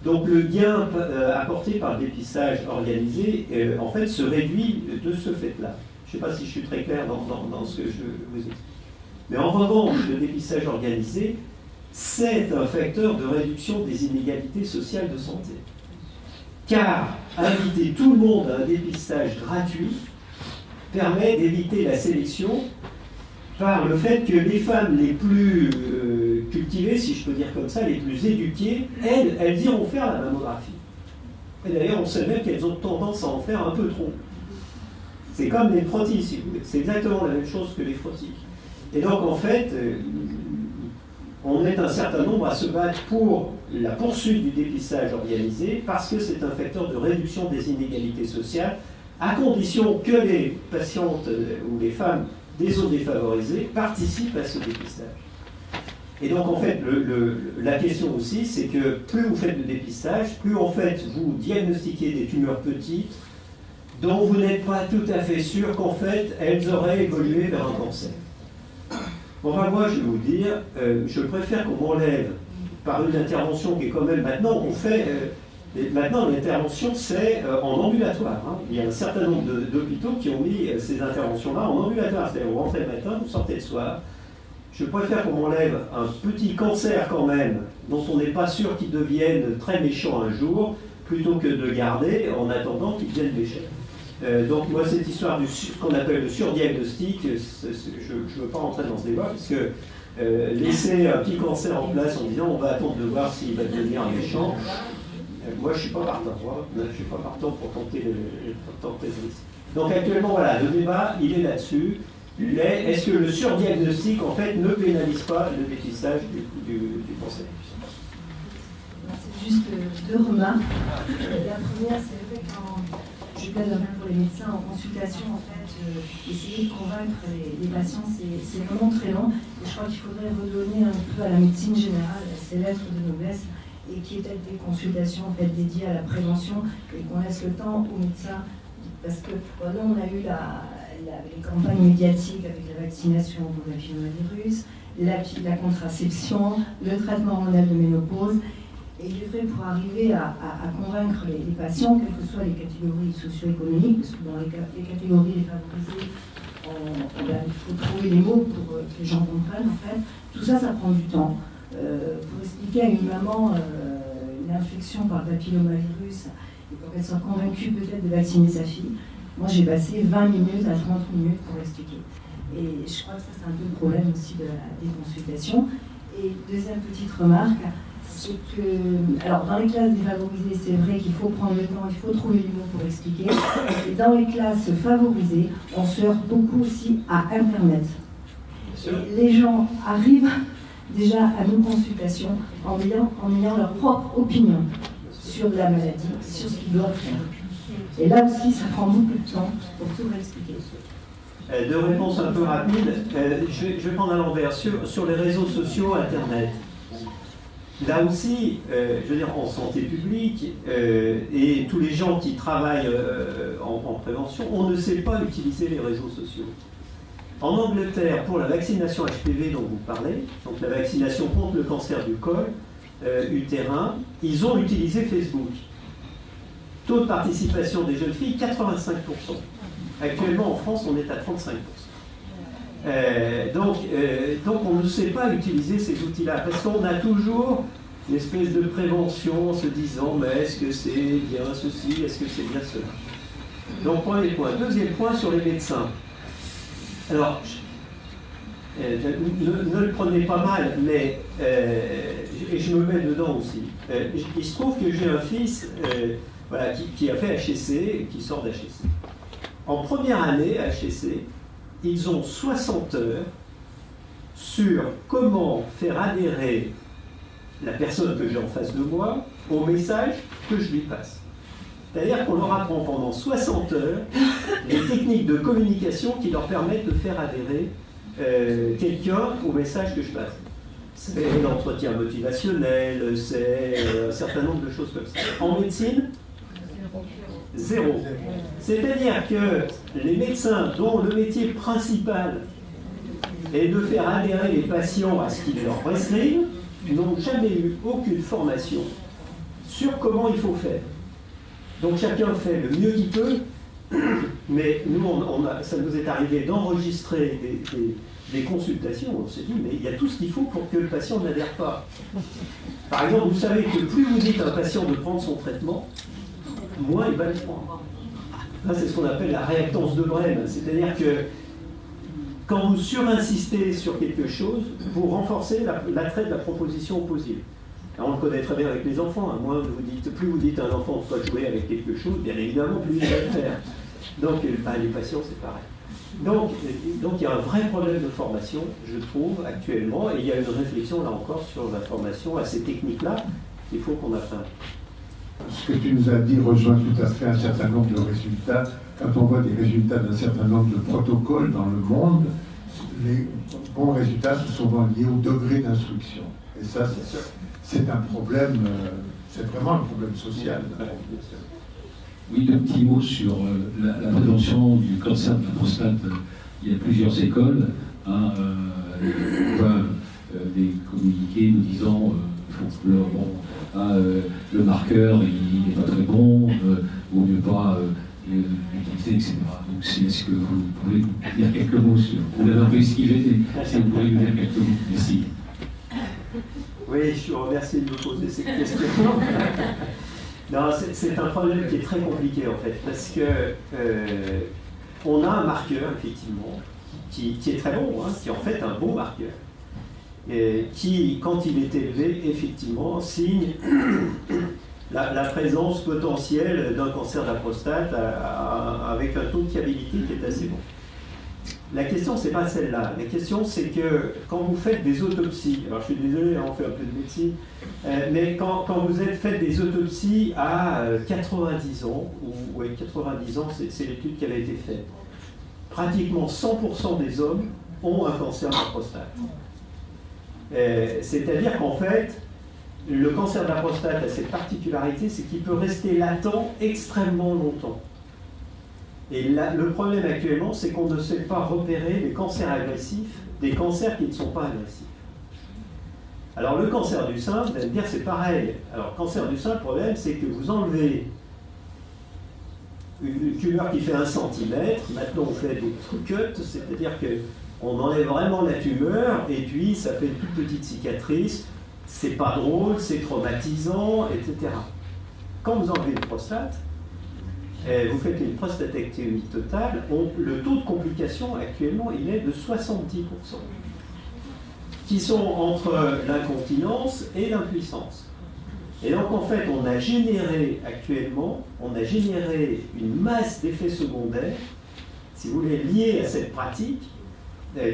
Donc, le gain apporté par le dépistage organisé, en fait, se réduit de ce fait-là. Je ne sais pas si je suis très clair dans ce que je vous explique. Mais en revanche, le dépistage organisé, c'est un facteur de réduction des inégalités sociales de santé. Car inviter tout le monde à un dépistage gratuit permet d'éviter la sélection par le fait que les femmes les plus cultivées, si je peux dire comme ça, les plus éduquées, elles iront faire la mammographie. Et d'ailleurs, on sait même qu'elles ont tendance à en faire un peu trop. C'est comme les frottis, si vous voulez. C'est exactement la même chose que les frottis. Et donc, en fait, on est un certain nombre à se battre pour la poursuite du dépistage organisé parce que c'est un facteur de réduction des inégalités sociales, à condition que les patientes ou les femmes des zones défavorisées participent à ce dépistage. Et donc, en fait, la question aussi, c'est que plus vous faites de dépistage, plus en fait vous diagnostiquez des tumeurs petites dont vous n'êtes pas tout à fait sûr qu'en fait elles auraient évolué vers un cancer. Enfin, moi, je vais vous dire, je préfère qu'on m'enlève par une intervention qui est quand même, maintenant, on fait, maintenant l'intervention c'est en ambulatoire. Hein. Il y a un certain nombre d'hôpitaux qui ont mis ces interventions-là en ambulatoire. C'est-à-dire, vous rentrez le matin, vous sortez le soir. Je préfère qu'on m'enlève un petit cancer quand même, dont on n'est pas sûr qu'il devienne très méchant un jour, plutôt que de le garder en attendant qu'il devienne méchant. Donc moi, cette histoire du qu'on appelle le surdiagnostic, je ne veux pas rentrer dans ce débat, parce que laisser un petit cancer en place en disant on va attendre de voir s'il va devenir un méchant, moi je ne suis pas partant. Je ne suis pas partant pour tenter le risque. Donc actuellement, voilà, le débat, il est là-dessus. Est-ce que le surdiagnostic, en fait, ne pénalise pas le dépistage du cancer? C'est juste deux remarques. La première, c'est le fait qu'en je plaide un peu pour les médecins en consultation, en fait, essayer de convaincre les patients, c'est vraiment très long. Et je crois qu'il faudrait redonner un peu à la médecine générale ses lettres de noblesse et qu'il y ait peut-être des consultations en fait, dédiées à la prévention et qu'on laisse le temps aux médecins. Parce que là, on a eu les campagnes médiatiques avec la vaccination contre la papillomavirus, la contraception, le traitement hormonal de ménopause. Et il est vrai, pour arriver à convaincre les patients, quelles que soient les catégories socio-économiques, parce que dans les catégories défavorisées, il faut trouver les mots pour que les gens comprennent, en fait. Tout ça, ça prend du temps. Pour expliquer à une maman une infection par le papillomavirus, et pour qu'elle soit convaincue peut-être de vacciner sa fille, moi j'ai passé 20 minutes à 30 minutes pour expliquer. Et je crois que ça, c'est un peu le problème aussi de des consultations. Et deuxième petite remarque, c'est que, alors dans les classes défavorisées, c'est vrai qu'il faut prendre le temps, il faut trouver les mots pour expliquer. Et dans les classes favorisées, on se heurte beaucoup aussi à Internet. Et les gens arrivent déjà à nos consultations en ayant leur propre opinion sur la maladie, sur ce qu'ils doivent faire. Et là aussi, ça prend beaucoup de temps pour tout réexpliquer. Deux réponses un peu rapides. Je vais prendre à l'envers. Sur les réseaux sociaux, Internet. là aussi, je veux dire, en santé publique, et tous les gens qui travaillent en prévention, on ne sait pas utiliser les réseaux sociaux. En Angleterre, pour la vaccination HPV dont vous parlez, donc la vaccination contre le cancer du col utérin, ils ont utilisé Facebook. Taux de participation des jeunes filles, 85%. Actuellement, en France, on est à 35%. Donc on ne sait pas utiliser ces outils-là, parce qu'on a toujours une espèce de prévention en se disant, mais est-ce que c'est bien ceci, est-ce que c'est bien cela? Donc premier point. Deuxième point sur les médecins. Alors, ne le prenez pas mal, mais et je me mets dedans aussi. Il se trouve que j'ai un fils voilà, qui a fait HEC et qui sort d'HEC. En première année à HEC, ils ont 60 heures sur comment faire adhérer la personne que j'ai en face de moi au message que je lui passe. C'est-à-dire qu'on leur apprend pendant 60 heures les techniques de communication qui leur permettent de faire adhérer quelqu'un au message que je passe. C'est l'entretien motivationnel, c'est un certain nombre de choses comme ça. En médecine, zéro. C'est-à-dire que les médecins dont le métier principal est de faire adhérer les patients à ce qu'ils leur prescrivent n'ont jamais eu aucune formation sur comment il faut faire. Donc chacun fait le mieux qu'il peut, mais nous, ça nous est arrivé d'enregistrer des consultations. On s'est dit, mais il y a tout ce qu'il faut pour que le patient n'adhère pas. Par exemple, vous savez que plus vous dites à un patient de prendre son traitement, moins il va le prendre. Là, c'est ce qu'on appelle la réactance de Brême. C'est-à-dire que quand vous surinsistez sur quelque chose, vous renforcez l'attrait de la proposition opposée. Alors, on le connaît très bien avec les enfants. Hein. Plus vous dites à un enfant de pas jouer avec quelque chose, bien évidemment, plus il va le faire. Donc, les patients, c'est pareil. Donc, il y a un vrai problème de formation, je trouve, actuellement, et il y a une réflexion, là encore, sur la formation à ces techniques-là qu'il faut qu'on apprenne. Ce que tu nous as dit rejoint tout à fait un certain nombre de résultats. Quand on voit des résultats d'un certain nombre de protocoles dans le monde, les bons résultats sont souvent liés au degré d'instruction. Et ça, c'est un problème, c'est vraiment un problème social. Oui, deux petits mots sur la prévention du cancer de la prostate. Il y a plusieurs écoles. Hein, on voit des communiqués nous disant le marqueur, il n'est pas très bon, vaut mieux pas l'utiliser, etc. Donc, est-ce que vous pouvez dire quelques mots sur... Vous l'avez un peu esquivé, si vous pouvez nous dire quelques mots. Merci. Oui, je vous remercie de me poser ces questions. Non, c'est un problème qui est très compliqué, en fait, parce que on a un marqueur, effectivement, qui est très bon, hein, qui est en fait un bon marqueur. Et qui, quand il est élevé, effectivement, signe la présence potentielle d'un cancer de la prostate avec un taux de fiabilité qui est assez bon. La question, c'est pas celle-là. La question, c'est que quand vous faites des autopsies, alors je suis désolé, on fait un peu de médecine, mais quand vous faites des autopsies à 90 ans, ou 90 ans, c'est l'étude qui avait été faite, pratiquement 100% des hommes ont un cancer de la prostate. C'est-à-dire qu'en fait, le cancer de la prostate a cette particularité, c'est qu'il peut rester latent extrêmement longtemps. Et là, le problème actuellement, c'est qu'on ne sait pas repérer les cancers agressifs des cancers qui ne sont pas agressifs. Alors le cancer du sein, vous allez me dire, c'est pareil. Alors le cancer du sein, le problème, c'est que vous enlevez une tumeur qui fait 1 cm, maintenant on fait des cuts, c'est-à-dire qu'on enlève vraiment la tumeur, et puis ça fait une toute petite cicatrice, c'est pas drôle, c'est traumatisant, etc. Quand vous enlevez une prostate, vous faites une prostatectomie totale, le taux de complication actuellement, il est de 70%, qui sont entre l'incontinence et l'impuissance. Et donc en fait, on a généré actuellement, une masse d'effets secondaires, si vous voulez, liés à cette pratique,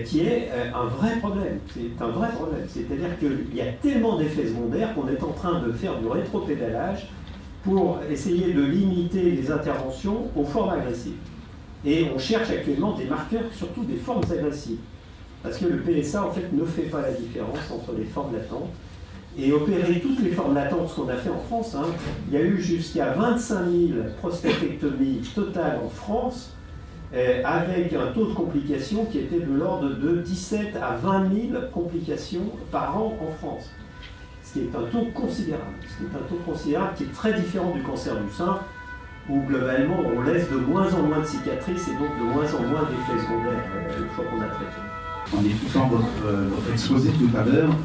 qui est un vrai problème. C'est un vrai problème. C'est-à-dire qu'il y a tellement d'effets secondaires qu'on est en train de faire du rétropédalage pour essayer de limiter les interventions aux formes agressives. Et on cherche actuellement des marqueurs, surtout des formes agressives. Parce que le PSA, en fait, ne fait pas la différence entre les formes latentes et opérer toutes les formes latentes, ce qu'on a fait en France. Hein. Il y a eu jusqu'à 25 000 prostatectomies totales en France, avec un taux de complications qui était de l'ordre de 17 à 20 000 complications par an en France. Ce qui est un taux considérable. Ce qui est un taux considérable qui est très différent du cancer du sein, où globalement on laisse de moins en moins de cicatrices et donc de moins en moins d'effets secondaires une fois qu'on a traité. En écoutant votre exposé tout à l'heure,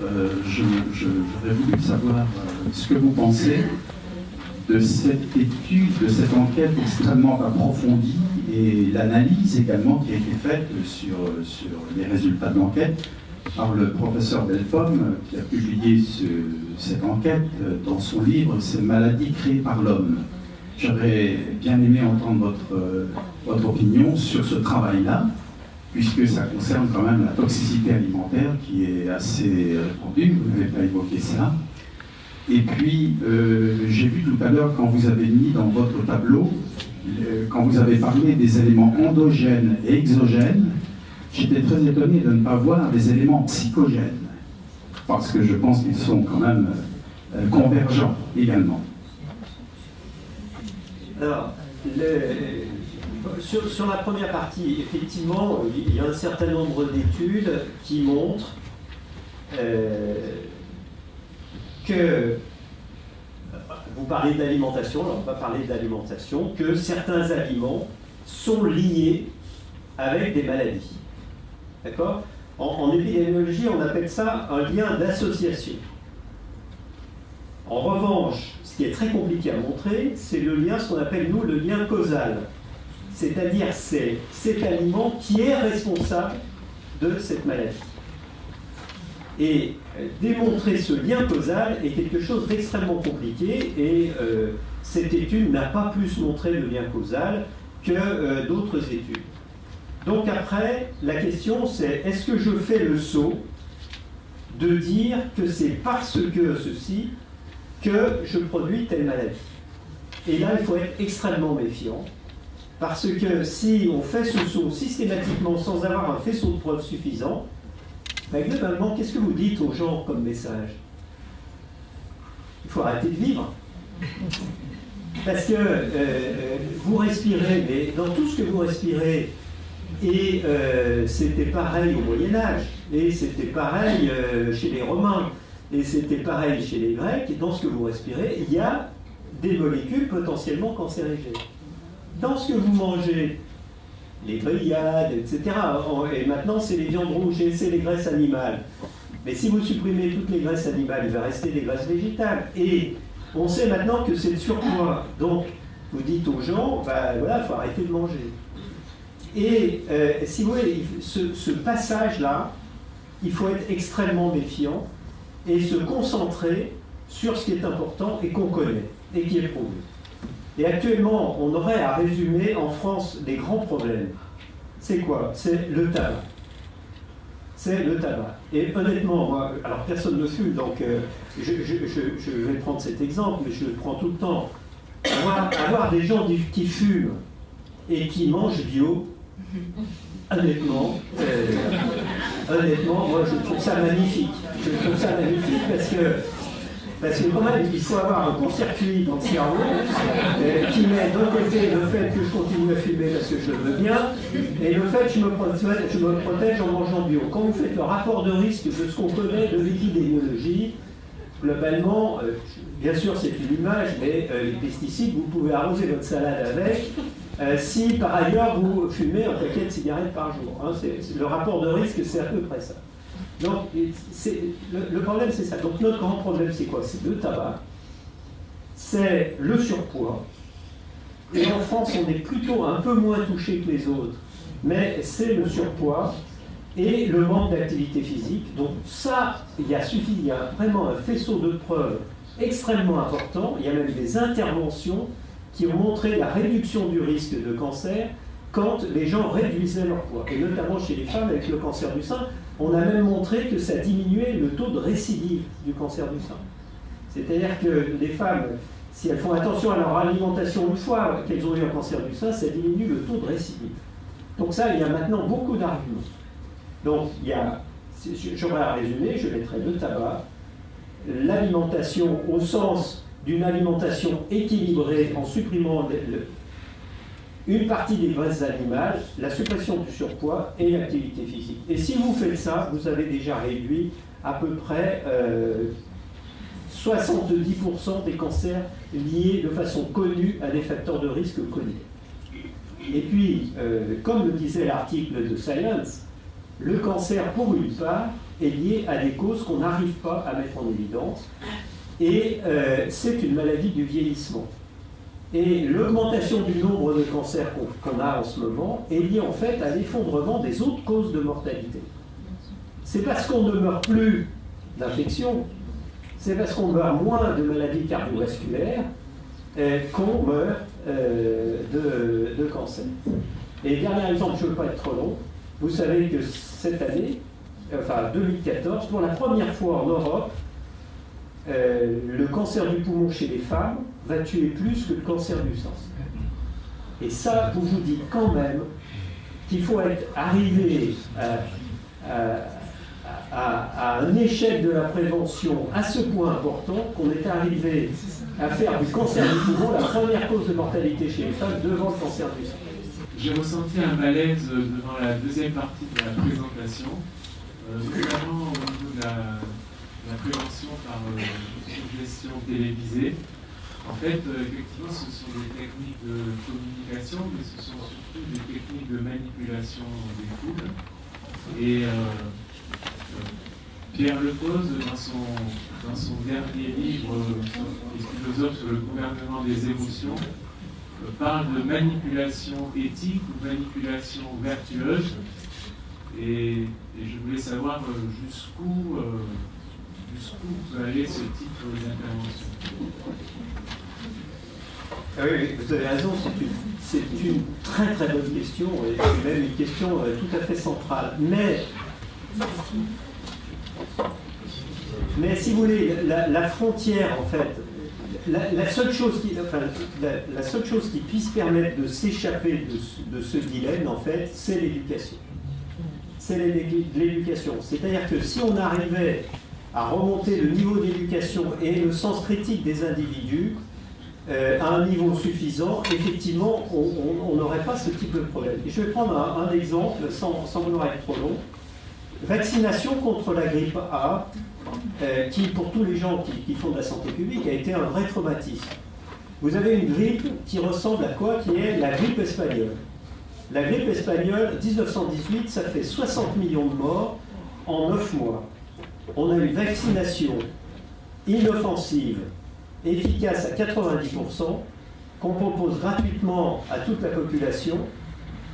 j'aurais voulu savoir ce que vous pensez de cette étude, de cette enquête extrêmement approfondie et l'analyse également qui a été faite sur les résultats de l'enquête par le professeur Delpomme, qui a publié cette enquête dans son livre « Ces maladies créées par l'homme ». J'aurais bien aimé entendre votre opinion sur ce travail-là, puisque ça concerne quand même la toxicité alimentaire qui est assez répandue, vous n'avez pas évoqué ça. Et puis, j'ai vu tout à l'heure, quand vous avez mis dans votre tableau, quand vous avez parlé des éléments endogènes et exogènes, j'étais très étonné de ne pas voir des éléments psychogènes, parce que je pense qu'ils sont quand même convergents également. Alors, sur la première partie, effectivement, il y a un certain nombre d'études qui montrent que, vous parlez d'alimentation, alors on va parler d'alimentation, que certains aliments sont liés avec des maladies. D'accord ? En épidémiologie, on appelle ça un lien d'association. En revanche, ce qui est très compliqué à montrer, c'est le lien, ce qu'on appelle nous le lien causal. C'est-à-dire c'est cet aliment qui est responsable de cette maladie. Et démontrer ce lien causal est quelque chose d'extrêmement compliqué et cette étude n'a pas plus montré le lien causal que d'autres études. Donc après, la question c'est, est-ce que je fais le saut de dire que c'est parce que ceci que je produis telle maladie? Et là, il faut être extrêmement méfiant, parce que si on fait ce saut systématiquement sans avoir un faisceau de preuves suffisant, ben globalement, qu'est-ce que vous dites aux gens comme message? Il faut arrêter de vivre. Parce que vous respirez, mais dans tout ce que vous respirez, et c'était pareil au Moyen-Âge, et c'était pareil chez les Romains, et c'était pareil chez les Grecs, et dans ce que vous respirez, il y a des molécules potentiellement cancérigènes. Dans ce que vous mangez, les grillades, etc., et maintenant c'est les viandes rouges et c'est les graisses animales. Mais si vous supprimez toutes les graisses animales, il va rester des graisses végétales. Et on sait maintenant que c'est le surpoids. Donc, vous dites aux gens, ben voilà, il faut arrêter de manger. Et si vous voulez, ce passage-là, il faut être extrêmement méfiant et se concentrer sur ce qui est important et qu'on connaît et qui est prouvé. Et actuellement, on aurait à résumer en France les grands problèmes. C'est quoi? C'est le tabac. C'est le tabac. Et honnêtement, moi, alors personne ne fume, donc je vais prendre cet exemple, mais je le prends tout le temps. Avoir des gens qui fument et qui mangent bio, honnêtement, moi je trouve ça magnifique. Je trouve ça magnifique parce que quand même, il faut avoir un court-circuit dans le cerveau qui met d'un côté le fait que je continue à fumer parce que je le veux bien, et le fait que je me protège en mangeant bio. Quand vous faites le rapport de risque de ce qu'on connaît de l'épidémiologie, globalement, bien sûr c'est une image, mais les pesticides, vous pouvez arroser votre salade avec, si par ailleurs vous fumez un paquet de cigarettes par jour. Hein, le rapport de risque, c'est à peu près ça. Donc, le problème, c'est ça. Donc, notre grand problème, c'est quoi? C'est le tabac, c'est le surpoids. Et en France, on est plutôt un peu moins touché que les autres, mais c'est le surpoids et le manque d'activité physique. Donc, ça, il y a vraiment un faisceau de preuves extrêmement important. Il y a même des interventions qui ont montré la réduction du risque de cancer quand les gens réduisaient leur poids. Et notamment chez les femmes avec le cancer du sein, on a même montré que ça diminuait le taux de récidive du cancer du sein. C'est-à-dire que les femmes, si elles font attention à leur alimentation une fois qu'elles ont eu un cancer du sein, ça diminue le taux de récidive. Donc ça, il y a maintenant beaucoup d'arguments. Donc il y a, j'aurais à résumer, je mettrais le tabac, l'alimentation au sens d'une alimentation équilibrée en supprimant une partie des graisses animales, la suppression du surpoids et l'activité physique. Et si vous faites ça, vous avez déjà réduit à peu près 70% des cancers liés de façon connue à des facteurs de risque connus. Et puis, comme le disait l'article de Science, le cancer, pour une part, est lié à des causes qu'on n'arrive pas à mettre en évidence, et c'est une maladie du vieillissement. Et l'augmentation du nombre de cancers qu'on a en ce moment est liée en fait à l'effondrement des autres causes de mortalité. C'est parce qu'on ne meurt plus d'infection, c'est parce qu'on meurt moins de maladies cardiovasculaires qu'on meurt de cancer. Et dernier exemple, je ne veux pas être trop long, vous savez que cette année, enfin 2014, pour la première fois en Europe, le cancer du poumon chez les femmes va tuer plus que le cancer du sang. Et ça, vous vous dites quand même qu'il faut être arrivé à un échec de la prévention à ce point important qu'on est arrivé à faire du cancer du poumon la première cause de mortalité chez les femmes devant le cancer du sang. J'ai ressenti un malaise devant la deuxième partie de la présentation, notamment au niveau de la prévention par suggestion télévisée. En fait, effectivement, ce sont des techniques de communication, mais ce sont surtout des techniques de manipulation des foules. Et Pierre Lepose, dans son dernier livre, Les philosophes sur le gouvernement des émotions, parle de manipulation éthique ou manipulation vertueuse. Et je voulais savoir jusqu'où vous allez ce type d'intervention. Oui, vous avez raison, c'est une très très bonne question, et c'est même une question tout à fait centrale. Mais si vous voulez, la frontière, en fait, la seule chose qui puisse permettre de s'échapper de ce dilemme, en fait, c'est l'éducation. C'est l'éducation. C'est-à-dire que si on arrivait à remonter le niveau d'éducation et le sens critique des individus à un niveau suffisant, effectivement, on n'aurait pas ce type de problème. Et je vais prendre un exemple, sans vouloir être trop long. Vaccination contre la grippe A, qui, pour tous les gens qui font de la santé publique, a été un vrai traumatisme. Vous avez une grippe qui ressemble à quoi? Qui est la grippe espagnole. La grippe espagnole, 1918, ça fait 60 millions de morts en 9 mois. On a une vaccination inoffensive, efficace à 90%, qu'on propose gratuitement à toute la population,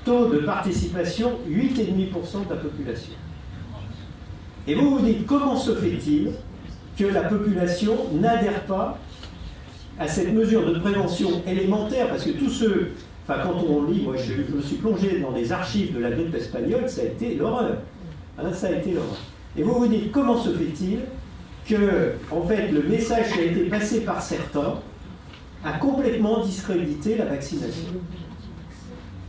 taux de participation 8,5% de la population. Et vous vous dites, comment se fait-il que la population n'adhère pas à cette mesure de prévention élémentaire? Parce que tous ceux, quand on lit, moi je me suis plongé dans les archives de la grippe espagnole, ça a été l'horreur. Ça a été l'horreur. Et vous vous dites, comment se fait-il que, en fait, le message qui a été passé par certains a complètement discrédité la vaccination?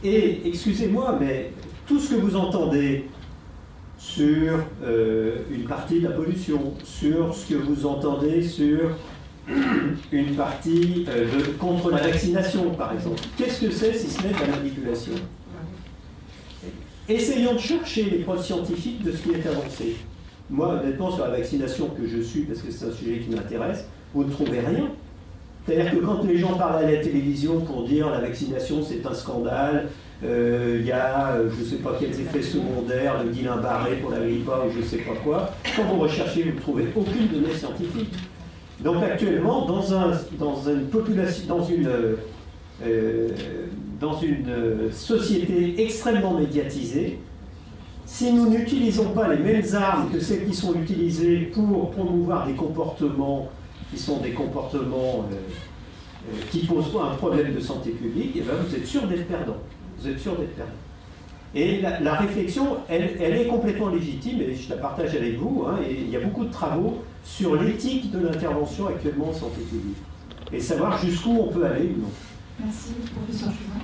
Et, excusez-moi, mais tout ce que vous entendez sur une partie de la pollution, sur ce que vous entendez sur une partie contre la vaccination, par exemple, qu'est-ce que c'est si ce n'est de la manipulation? Essayons de chercher les preuves scientifiques de ce qui est avancé. Moi, honnêtement, sur la vaccination que je suis, parce que c'est un sujet qui m'intéresse, vous ne trouvez rien. C'est-à-dire que quand les gens parlent à la télévision pour dire la vaccination c'est un scandale, il y a je ne sais pas quels effets secondaires, le Guillain-Barré pour la grippe A ou je ne sais pas quoi, quand vous recherchez, vous ne trouvez aucune donnée scientifique. Donc actuellement, dans une population, dans une société extrêmement médiatisée, si nous n'utilisons pas les mêmes armes que celles qui sont utilisées pour promouvoir des comportements qui sont des comportements qui posent un problème de santé publique, et bien vous êtes sûr d'être perdant. Vous êtes sûr d'être perdant. Et la réflexion, elle est complètement légitime, et je la partage avec vous, et il y a beaucoup de travaux sur l'éthique de l'intervention actuellement en santé publique, et savoir jusqu'où on peut aller ou non. Merci, professeur Chauvin.